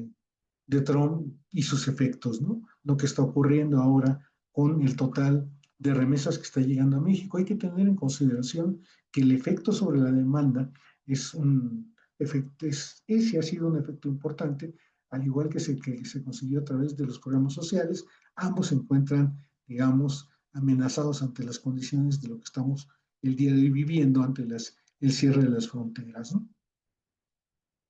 de Trump y sus efectos, ¿no? Lo que está ocurriendo ahora con el total de remesas que está llegando a México. Hay que tener en consideración que el efecto sobre la demanda es un efecto, ese ha sido un efecto importante, al igual que se consiguió a través de los programas sociales. Ambos se encuentran, digamos, amenazados ante las condiciones de lo que estamos el día de hoy viviendo, ante el cierre de las fronteras, ¿no?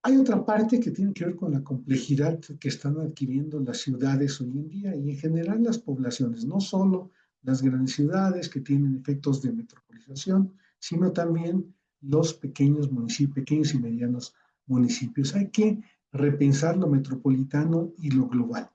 Hay otra parte que tiene que ver con la complejidad que están adquiriendo las ciudades hoy en día y en general las poblaciones, no solo las grandes ciudades que tienen efectos de metropolización, sino también los pequeños municipios, pequeños y medianos municipios. Hay que repensar lo metropolitano y lo global.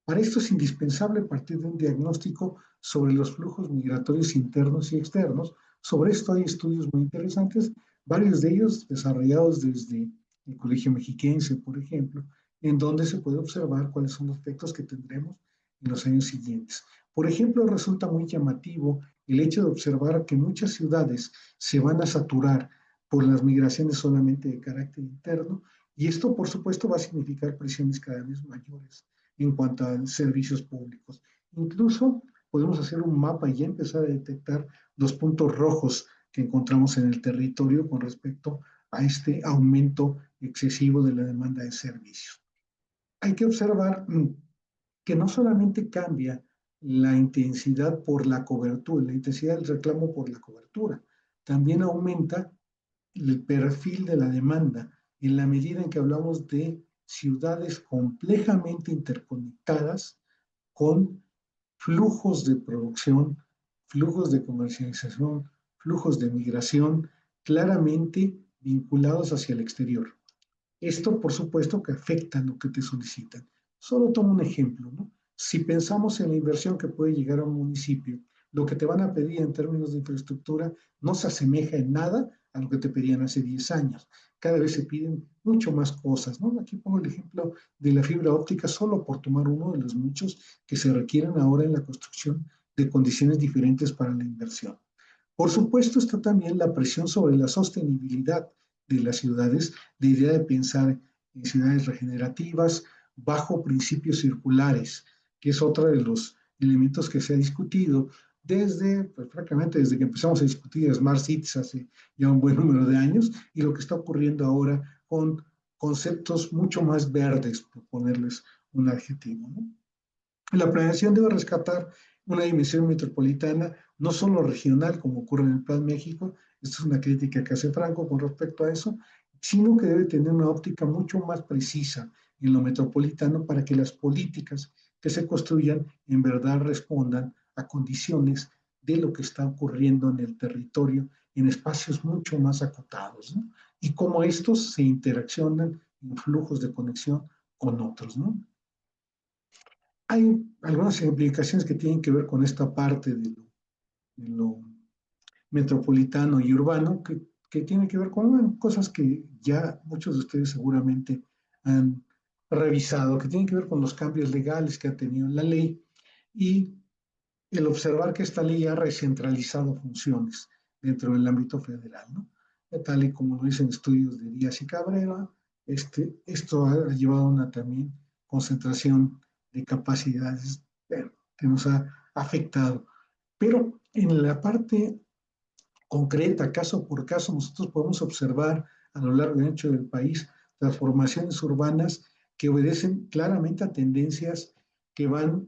Para esto es indispensable partir de un diagnóstico sobre los flujos migratorios internos y externos. Sobre esto hay estudios muy interesantes, varios de ellos desarrollados desde el Colegio Mexiquense, por ejemplo, en donde se puede observar cuáles son los efectos que tendremos en los años siguientes. Por ejemplo, resulta muy llamativo el hecho de observar que muchas ciudades se van a saturar por las migraciones solamente de carácter interno, y esto, por supuesto, va a significar presiones cada vez mayores en cuanto a servicios públicos. Incluso podemos hacer un mapa y ya empezar a detectar los puntos rojos que encontramos en el territorio con respecto a este aumento excesivo de la demanda de servicios. Hay que observar que no solamente cambia la intensidad por la cobertura, la intensidad del reclamo por la cobertura, también aumenta el perfil de la demanda en la medida en que hablamos de ciudades complejamente interconectadas con flujos de producción, flujos de comercialización, flujos de migración claramente vinculados hacia el exterior. Esto, por supuesto, que afecta lo que te solicitan. Solo tomo un ejemplo, ¿no? Si pensamos en la inversión que puede llegar a un municipio, lo que te van a pedir en términos de infraestructura no se asemeja en nada a lo que te pedían hace 10 años. Cada vez se piden mucho más cosas, ¿no? Aquí pongo el ejemplo de la fibra óptica, solo por tomar uno de los muchos que se requieren ahora en la construcción de condiciones diferentes para la inversión. Por supuesto, está también la presión sobre la sostenibilidad de las ciudades, la idea de pensar en ciudades regenerativas bajo principios circulares, que es otro de los elementos que se ha discutido desde, pues, francamente, desde que empezamos a discutir Smart Cities hace ya un buen número de años, y lo que está ocurriendo ahora con conceptos mucho más verdes, por ponerles un adjetivo, ¿no? La planeación debe rescatar una dimensión metropolitana, no solo regional, como ocurre en el Plan México, esta es una crítica que hace Franco con respecto a eso, sino que debe tener una óptica mucho más precisa en lo metropolitano para que las políticas que se construyan en verdad respondan a condiciones de lo que está ocurriendo en el territorio en espacios mucho más acotados, ¿no? Y cómo estos se interaccionan en flujos de conexión con otros, ¿no? Hay algunas implicaciones que tienen que ver con esta parte de lo metropolitano y urbano que tiene que ver con, bueno, cosas que ya muchos de ustedes seguramente han revisado, que tienen que ver con los cambios legales que ha tenido la ley y el observar que esta ley ha recentralizado funciones dentro del ámbito federal, ¿no? Tal y como lo dicen estudios de Díaz y Cabrera, esto ha llevado a una también concentración de capacidades, bueno, que nos ha afectado. Pero en la parte concreta, caso por caso, nosotros podemos observar a lo largo y ancho del país, transformaciones urbanas que obedecen claramente a tendencias que van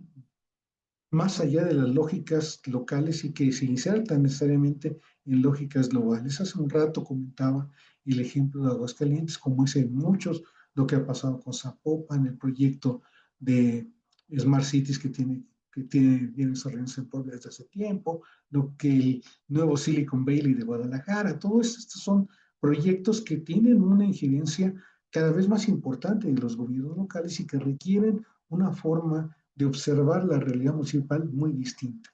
más allá de las lógicas locales y que se insertan necesariamente en lógicas globales. Hace un rato comentaba el ejemplo de Aguascalientes, como es en muchos, lo que ha pasado con Zapopan, el proyecto de Smart Cities viene desarrollándose en Puebla desde hace tiempo, lo que el nuevo Silicon Valley de Guadalajara, todos estos son proyectos que tienen una injerencia cada vez más importante en los gobiernos locales y que requieren una forma de observar la realidad municipal muy distinta.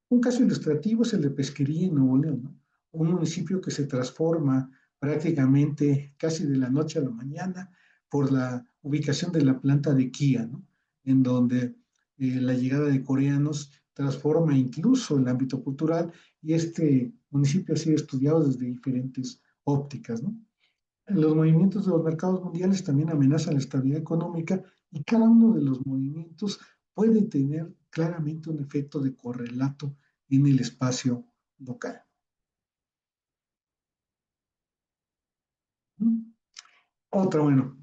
Un caso ilustrativo es el de Pesquería en Nuevo León, ¿no? Un municipio que se transforma prácticamente casi de la noche a la mañana por la ubicación de la planta de Kia, ¿no? En donde la llegada de coreanos transforma incluso el ámbito cultural y este municipio ha sido estudiado desde diferentes ópticas, ¿no? Los movimientos de los mercados mundiales también amenazan la estabilidad económica y cada uno de los movimientos puede tener claramente un efecto de correlato en el espacio local. Otra, bueno,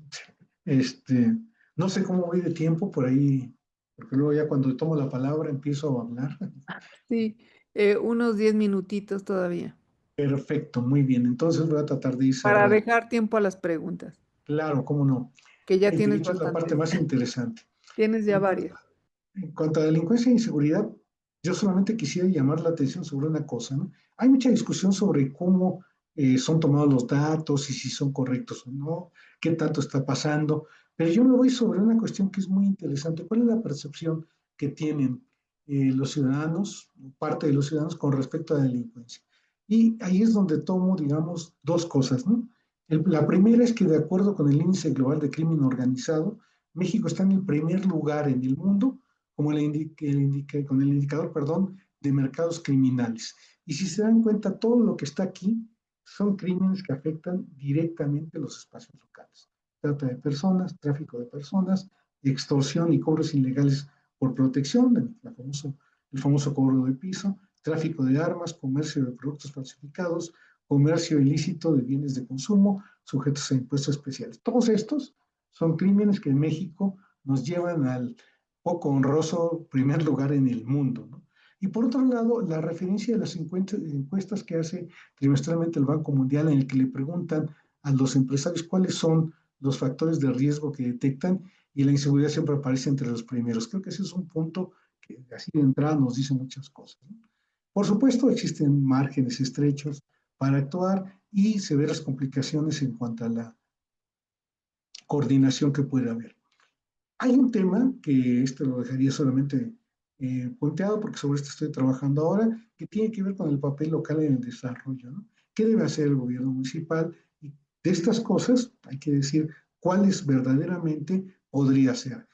este, no sé cómo voy de tiempo por ahí, porque luego ya cuando tomo la palabra empiezo a hablar. Sí, unos 10 minutitos todavía, Perfecto, muy bien. Entonces voy a tratar de ir para cerrando. dejar tiempo a las preguntas, Claro, cómo no. que ya Ay, de tienes hecho es la parte bastantes. más interesante. Tienes ya En cuanto, varias. En cuanto a delincuencia e inseguridad, yo solamente quisiera llamar la atención sobre una cosa, ¿no? Hay mucha discusión sobre cómo son tomados los datos y si son correctos o no, qué tanto está pasando, pero yo me voy sobre una cuestión que es muy interesante. ¿Cuál es la percepción que tienen los ciudadanos, parte de los ciudadanos, con respecto a la delincuencia? Y ahí es donde tomo, digamos, dos cosas, ¿no? La primera es que de acuerdo con el Índice Global de Crimen Organizado, México está en el primer lugar en el mundo como con el indicador, perdón, de mercados criminales. Y si se dan cuenta, todo lo que está aquí son crímenes que afectan directamente los espacios locales. Trata de personas, tráfico de personas, extorsión y cobros ilegales por protección, el famoso cobro de piso, tráfico de armas, comercio de productos falsificados, comercio ilícito de bienes de consumo sujetos a impuestos especiales. Todos estos son crímenes que en México nos llevan al poco honroso primer lugar en el mundo, ¿no? Y por otro lado, la referencia de las encuestas que hace trimestralmente el Banco Mundial en el que le preguntan a los empresarios cuáles son los factores de riesgo que detectan y la inseguridad siempre aparece entre los primeros. Creo que ese es un punto que así de entrada nos dice muchas cosas, ¿no? Por supuesto, existen márgenes estrechos para actuar y severas complicaciones en cuanto a la coordinación que puede haber. Hay un tema que este lo dejaría solamente punteado porque sobre esto estoy trabajando ahora, que tiene que ver con el papel local en el desarrollo, ¿no? ¿Qué debe hacer el gobierno municipal? Y de estas cosas hay que decir cuáles verdaderamente podría hacer.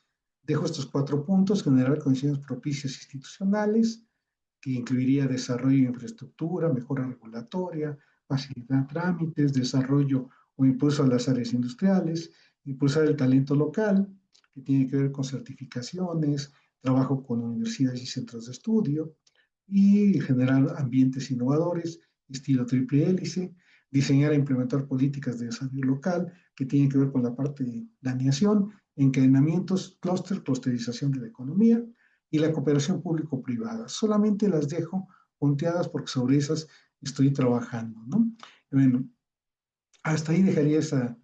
Dejo estos 4 puntos: generar condiciones propicias institucionales, que incluiría desarrollo de infraestructura, mejora regulatoria, facilitar trámites, desarrollo o impulso a las áreas industriales, impulsar el talento local, que tiene que ver con certificaciones, trabajo con universidades y centros de estudio, y generar ambientes innovadores, estilo triple hélice, diseñar e implementar políticas de desarrollo local, que tienen que ver con la parte de planeación, encadenamientos, clusterización de la economía, y la cooperación público-privada. Solamente las dejo punteadas porque sobre esas estoy trabajando, ¿no? Bueno, hasta ahí dejaría esta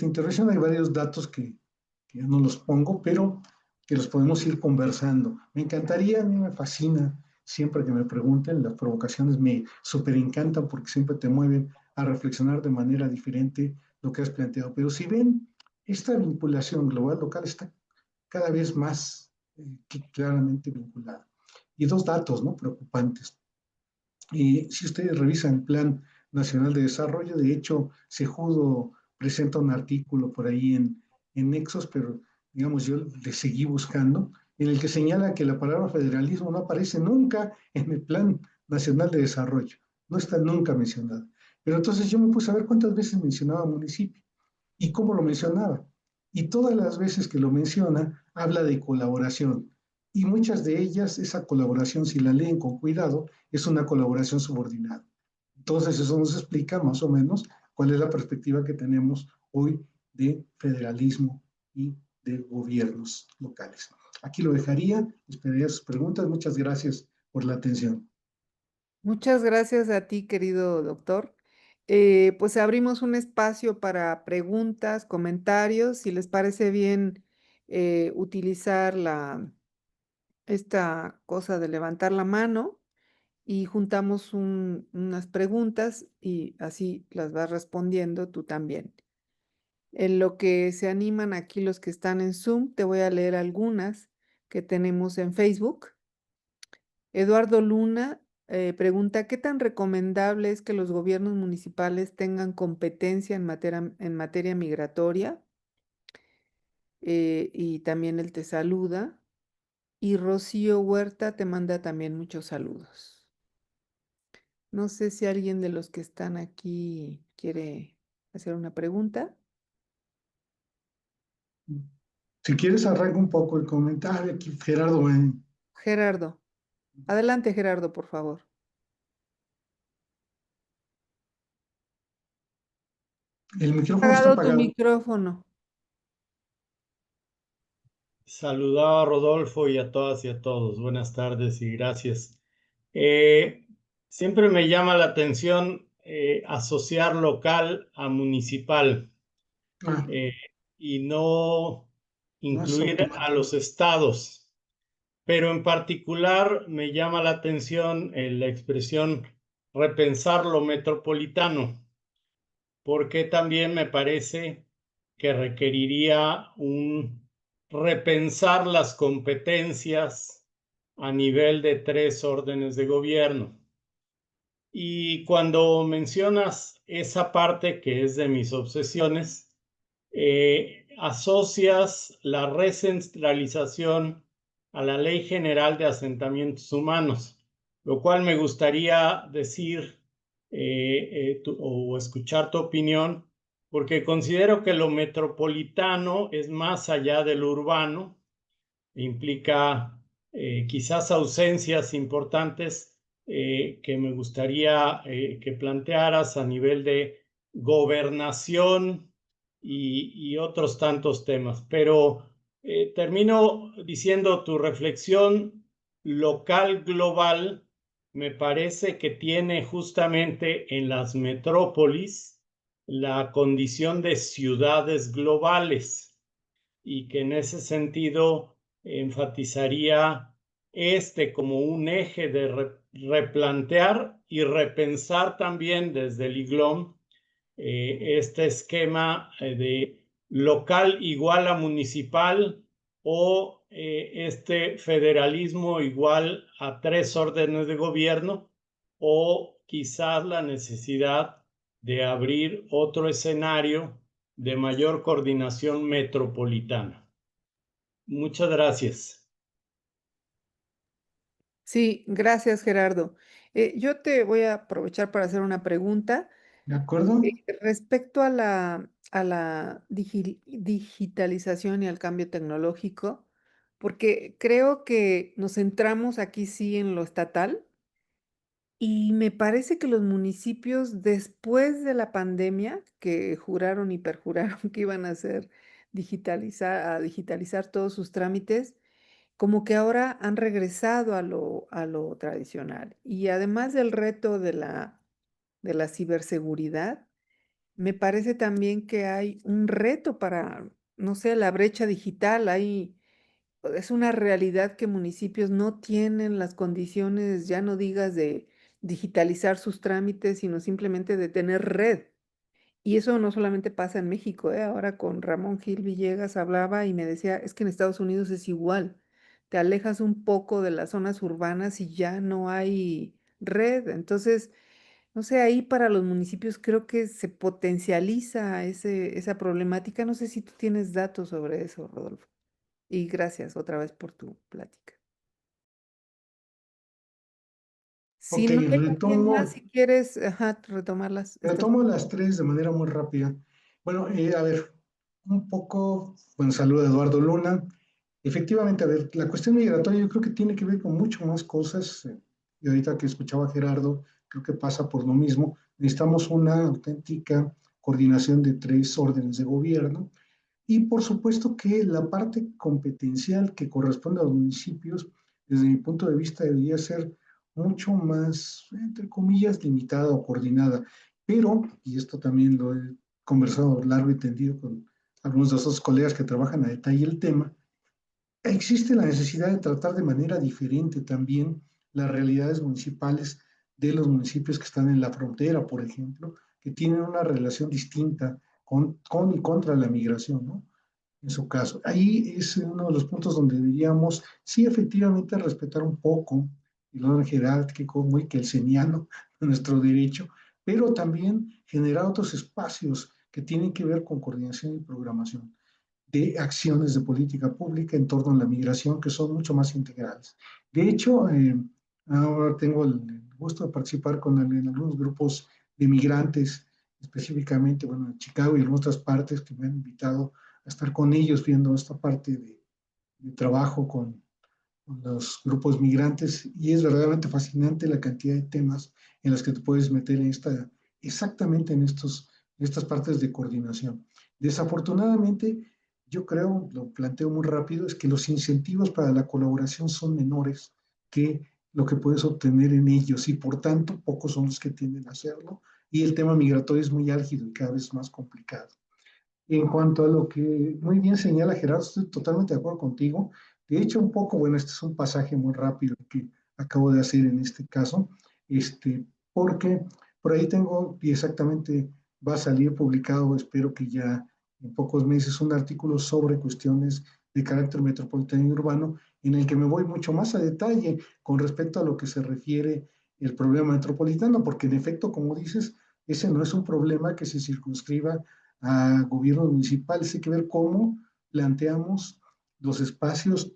intervención. Hay varios datos que ya no los pongo, pero que los podemos ir conversando. Me encantaría, a mí me fascina siempre que me pregunten, las provocaciones me súper encantan porque siempre te mueven a reflexionar de manera diferente lo que has planteado. Pero si ven, esta vinculación global-local está cada vez más claramente vinculada. Y dos datos, ¿no?, preocupantes. Si ustedes revisan el Plan Nacional de Desarrollo, de hecho, Sejudo presenta un artículo por ahí en Nexos, pero digamos, yo le seguí buscando, en el que señala que la palabra federalismo no aparece nunca en el Plan Nacional de Desarrollo, no está nunca mencionada. Pero entonces yo me puse a ver cuántas veces mencionaba municipio y cómo lo mencionaba. Y todas las veces que lo menciona, habla de colaboración. Y muchas de ellas, esa colaboración, si la leen con cuidado, es una colaboración subordinada. Entonces, eso nos explica más o menos cuál es la perspectiva que tenemos hoy de federalismo y de gobiernos locales. Aquí lo dejaría, esperaría sus preguntas. Muchas gracias por la atención. Muchas gracias a ti, querido doctor. Pues abrimos un espacio para preguntas, comentarios. Si les parece bien utilizar esta cosa de levantar la mano y juntamos unas preguntas y así las vas respondiendo tú también. En lo que se animan aquí los que están en Zoom, te voy a leer algunas que tenemos en Facebook. Eduardo Luna pregunta, ¿qué tan recomendable es que los gobiernos municipales tengan competencia en materia migratoria? Y también él te saluda. Y Rocío Huerta te manda también muchos saludos. No sé si alguien de los que están aquí quiere hacer una pregunta. Si quieres, arranca un poco el comentario. Aquí Gerardo, Gerardo. Adelante, Gerardo, por favor. el micrófono está Apagado tu apagado. micrófono. Saludaba a Rodolfo y a todas y a todos. Buenas tardes y gracias. Siempre me llama la atención asociar local a municipal Ah, y no no es incluir a automático. los estados. Pero en particular me llama la atención la expresión repensar lo metropolitano, porque también me parece que requeriría un repensar las competencias a nivel de 3 órdenes de gobierno. Y cuando mencionas esa parte que es de mis obsesiones, asocias la recentralización a la Ley General de Asentamientos Humanos, lo cual me gustaría decir o escuchar tu opinión, porque considero que lo metropolitano es más allá de lo urbano, implica quizás ausencias importantes que me gustaría que plantearas a nivel de gobernación y otros tantos temas. Pero termino diciendo tu reflexión local global me parece que tiene justamente en las metrópolis la condición de ciudades globales y que en ese sentido enfatizaría como un eje de replantear y repensar también desde el IGLOM este esquema de local igual a municipal o este federalismo igual a 3 órdenes de gobierno o quizás la necesidad de abrir otro escenario de mayor coordinación metropolitana. Muchas gracias. Sí, gracias, Gerardo. Yo te voy a aprovechar para hacer una pregunta. ¿De acuerdo? Respecto a la digitalización y al cambio tecnológico, porque creo que nos centramos aquí sí en lo estatal y me parece que los municipios después de la pandemia, que juraron y perjuraron que iban a digitalizar todos sus trámites, como que ahora han regresado a lo tradicional. Y además del reto de la ciberseguridad, me parece también que hay un reto para, no sé, la brecha digital. Es una realidad que municipios no tienen las condiciones, ya no digas de digitalizar sus trámites, sino simplemente de tener red. Y eso no solamente pasa en México, ¿eh? Ahora con Ramón Gil Villegas hablaba y me decía, es que en Estados Unidos es igual. Te alejas un poco de las zonas urbanas y ya no hay red. Entonces, no sé, ahí para los municipios creo que se potencializa esa problemática. No sé si tú tienes datos sobre eso, Rodolfo. Y gracias otra vez por tu plática. Si Ok, no hay alguien más, retomo, si quieres, ajá, retomarlas. retomo las tres de manera muy rápida. Bueno, a ver, un poco, bueno, saludo a Eduardo Luna. Efectivamente, a ver, la cuestión migratoria yo creo que tiene que ver con mucho más cosas. Y ahorita que escuchaba a Gerardo, creo que pasa por lo mismo. Necesitamos una auténtica coordinación de 3 órdenes de gobierno. Y por supuesto que la parte competencial que corresponde a los municipios, desde mi punto de vista, debería ser mucho más, entre comillas, limitada o coordinada. Pero, y esto también lo he conversado largo y tendido con algunos de esos colegas que trabajan a detalle el tema, existe la necesidad de tratar de manera diferente también las realidades municipales de los municipios que están en la frontera, por ejemplo, que tienen una relación distinta con y contra la migración, ¿no? En su caso. Ahí es uno de los puntos donde diríamos, sí, efectivamente, respetar un poco el orden jerárquico, muy kelseniano de nuestro derecho, pero también generar otros espacios que tienen que ver con coordinación y programación de acciones de política pública en torno a la migración que son mucho más integrales. De hecho, ahora tengo el gusto de participar en algunos grupos de migrantes, específicamente, bueno, en Chicago y en otras partes que me han invitado a estar con ellos viendo esta parte de trabajo con los grupos migrantes y es verdaderamente fascinante la cantidad de temas en los que te puedes meter exactamente en estas partes de coordinación. Desafortunadamente, yo creo, lo planteo muy rápido, es que los incentivos para la colaboración son menores que lo que puedes obtener en ellos y por tanto pocos son los que tienden a hacerlo y el tema migratorio es muy álgido y cada vez más complicado. En cuanto a lo que muy bien señala Gerardo, estoy totalmente de acuerdo contigo. De hecho, un poco, bueno, este es un pasaje muy rápido que acabo de hacer en este caso, porque por ahí tengo, y exactamente va a salir publicado, espero que ya en pocos meses, un artículo sobre cuestiones de carácter metropolitano y urbano, en el que me voy mucho más a detalle con respecto a lo que se refiere el problema metropolitano, porque en efecto, como dices, ese no es un problema que se circunscriba a gobiernos municipales. Hay que ver cómo planteamos los espacios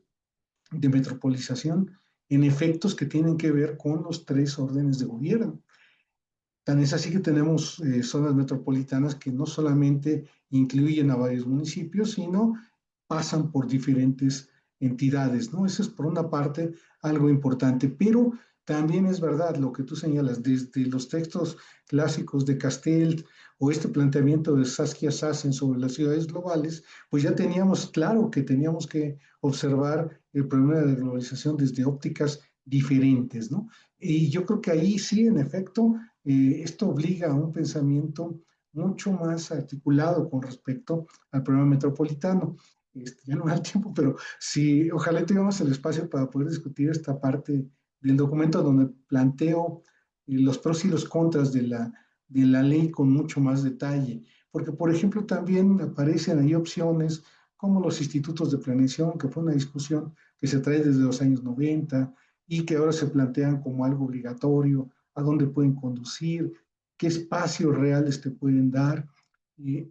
de metropolización en efectos que tienen que ver con los 3 órdenes de gobierno. Tan es así que tenemos zonas metropolitanas que no solamente incluyen a varios municipios, sino pasan por diferentes entidades, ¿no? Eso es por una parte algo importante, pero también es verdad lo que tú señalas, desde los textos clásicos de Castell o este planteamiento de Saskia Sassen sobre las ciudades globales, pues ya teníamos claro que teníamos que observar el problema de la globalización desde ópticas diferentes, ¿no? Y yo creo que ahí sí, en efecto, esto obliga a un pensamiento mucho más articulado con respecto al problema metropolitano. Ya no me da el tiempo, pero sí, ojalá tengamos el espacio para poder discutir esta parte del documento donde planteo los pros y los contras de la ley con mucho más detalle. Porque, por ejemplo, también aparecen ahí opciones como los institutos de planeación, que fue una discusión que se trae desde los años 90 y que ahora se plantean como algo obligatorio, a dónde pueden conducir, qué espacios reales te pueden dar.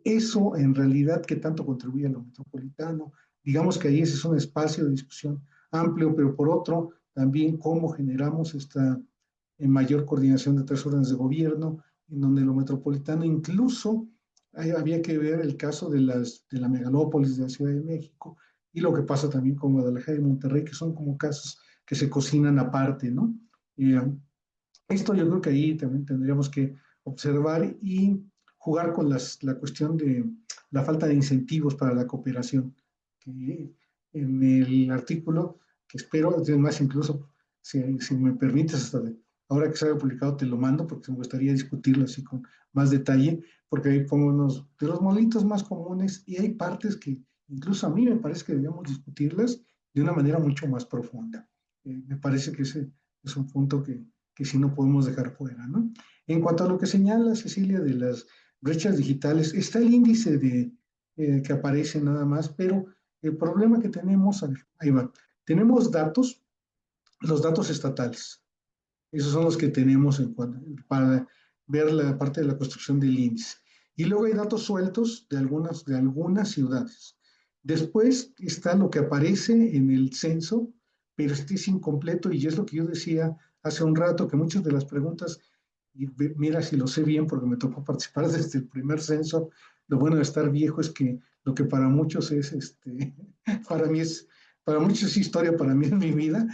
Eso en realidad que tanto contribuye a lo metropolitano. Digamos que ahí ese es un espacio de discusión amplio, pero por otro, también cómo generamos esta mayor coordinación de 3 órdenes de gobierno, en donde lo metropolitano incluso había que ver el caso de la megalópolis de la Ciudad de México y lo que pasa también con Guadalajara y Monterrey, que son como casos que se cocinan aparte, ¿no? Eh, Esto yo creo que ahí también tendríamos que observar y jugar con la cuestión de la falta de incentivos para la cooperación. Que en el artículo, que espero, es más, incluso, si me permites, ahora que se haya publicado, te lo mando, porque me gustaría discutirlo así con más detalle, porque ahí pongo unos de los modelitos más comunes y hay partes que incluso a mí me parece que debemos discutirlas de una manera mucho más profunda. Me parece que ese es un punto que sí no podemos dejar fuera, ¿no? En cuanto a lo que señala Cecilia de las brechas digitales, está el índice que aparece nada más, pero el problema que tenemos, ahí va, tenemos datos, los datos estatales, esos son los que tenemos para ver la parte de la construcción del índice. Y luego hay datos sueltos de algunas ciudades. Después está lo que aparece en el censo, pero este es incompleto y es lo que yo decía hace un rato, que muchas de las preguntas, y mira si lo sé bien porque me tocó participar desde el primer censo, lo bueno de estar viejo es que lo que para muchos para mí para muchos es historia, para mí es mi vida,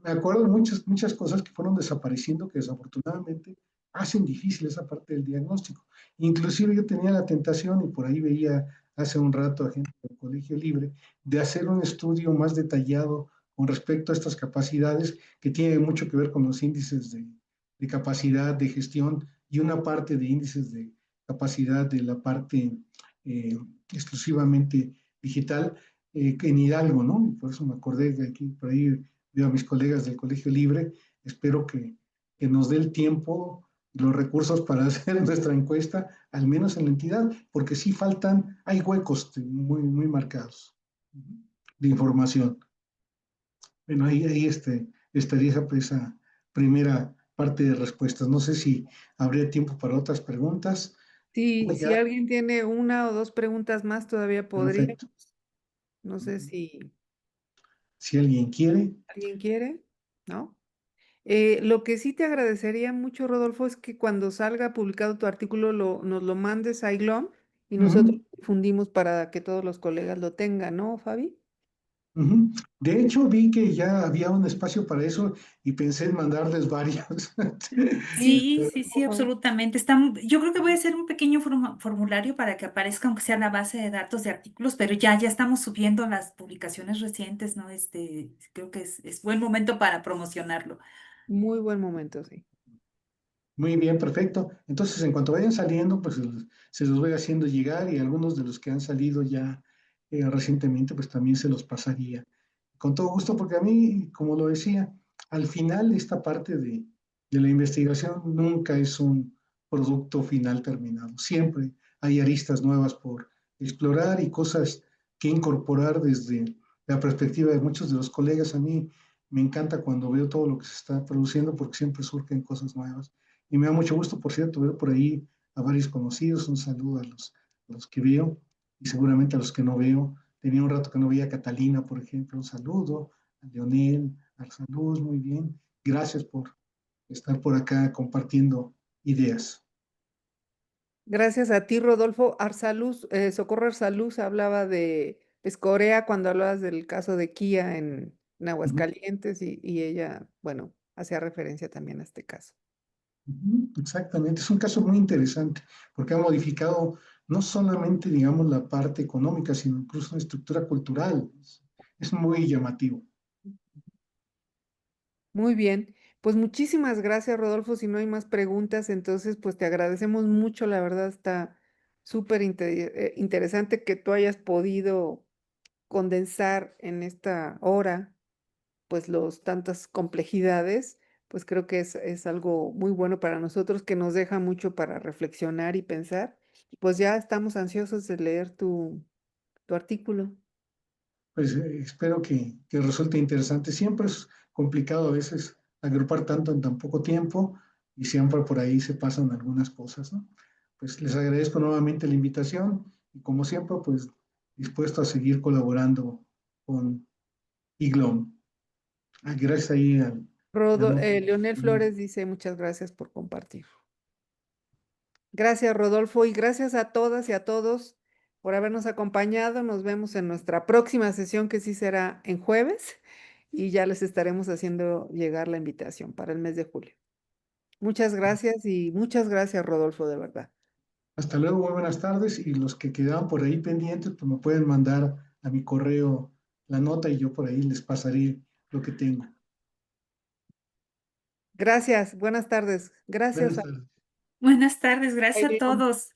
me acuerdo de muchas cosas que fueron desapareciendo, que desafortunadamente hacen difícil esa parte del diagnóstico. Inclusive yo tenía la tentación, y por ahí veía hace un rato a gente del Colegio Libre, de hacer un estudio más detallado con respecto a estas capacidades que tienen mucho que ver con los índices de capacidad de gestión y una parte de índices de capacidad de la parte eh, exclusivamente digital en Hidalgo, ¿no? Por eso me acordé de aquí, por ahí veo a mis colegas del Colegio Libre, espero que nos dé el tiempo, los recursos para hacer nuestra encuesta, al menos en la entidad, porque sí faltan, hay huecos muy, muy marcados de información. Bueno, ahí estaría esa primera parte de respuestas. No sé si habría tiempo para otras preguntas. Sí, si Oiga, alguien tiene una o dos preguntas más, todavía podría. perfecto. No sé si Si alguien quiere. alguien quiere, ¿no? Lo que sí te agradecería mucho, Rodolfo, es que cuando salga publicado tu artículo nos lo mandes a IGLOM y nosotros Ujú. difundimos para que todos los colegas lo tengan, ¿no, Fabi? Ujú. De hecho, vi que ya había un espacio para eso y pensé en mandarles varios. Sí, Sí, Pero, sí, sí, por favor. absolutamente. Yo creo que voy a hacer un pequeño formulario para que aparezca, aunque sea la base de datos de artículos, pero ya estamos subiendo las publicaciones recientes, ¿no? Creo que es buen momento para promocionarlo. Muy buen momento, sí. muy bien, perfecto. Entonces, en cuanto vayan saliendo, pues se los voy haciendo llegar y algunos de los que han salido ya recientemente, pues también se los pasaría. Con todo gusto, porque a mí, como lo decía, al final esta parte de la investigación nunca es un producto final terminado. Siempre hay aristas nuevas por explorar y cosas que incorporar desde la perspectiva de muchos de los colegas. A mí me encanta cuando veo todo lo que se está produciendo porque siempre surgen cosas nuevas. Y me da mucho gusto, por cierto, ver por ahí a varios conocidos. Un saludo a los que veo y seguramente a los que no veo. Tenía un rato que no veía a Catalina, por ejemplo. Un saludo a Leonel, a Salud, muy bien. Gracias por estar por acá compartiendo ideas. Gracias a ti, Rodolfo. Arsaluz, Socorro Arsaluz hablaba de Pescorea cuando hablabas del caso de Kia en Aguascalientes y ella, bueno, hacía referencia también a este caso. Exactamente, es un caso muy interesante porque ha modificado no solamente, digamos, la parte económica, sino incluso la estructura cultural. Es muy llamativo. Muy bien, pues muchísimas gracias, Rodolfo. Si no hay más preguntas, entonces pues te agradecemos mucho. La verdad está súper interesante que tú hayas podido condensar en esta hora pues los tantas complejidades. Pues creo que es algo muy bueno para nosotros que nos deja mucho para reflexionar y pensar. Pues ya estamos ansiosos de leer tu artículo. Pues espero que resulte interesante. Siempre es complicado a veces agrupar tanto en tan poco tiempo y siempre por ahí se pasan algunas cosas, ¿no? Pues les agradezco nuevamente la invitación y como siempre, pues dispuesto a seguir colaborando con IGLOM. Gracias ahí al Leonel Flores dice muchas gracias por compartir. Gracias, Rodolfo, y gracias a todas y a todos por habernos acompañado. Nos vemos en nuestra próxima sesión, que sí será en jueves, y ya les estaremos haciendo llegar la invitación para el mes de julio. Muchas gracias y muchas gracias, Rodolfo, de verdad. Hasta luego, muy buenas tardes y los que quedan por ahí pendientes, pues me pueden mandar a mi correo la nota y yo por ahí les pasaré lo que tengo. Gracias, buenas tardes. Gracias. Buenas tardes. Buenas tardes, gracias a Fabi. todos.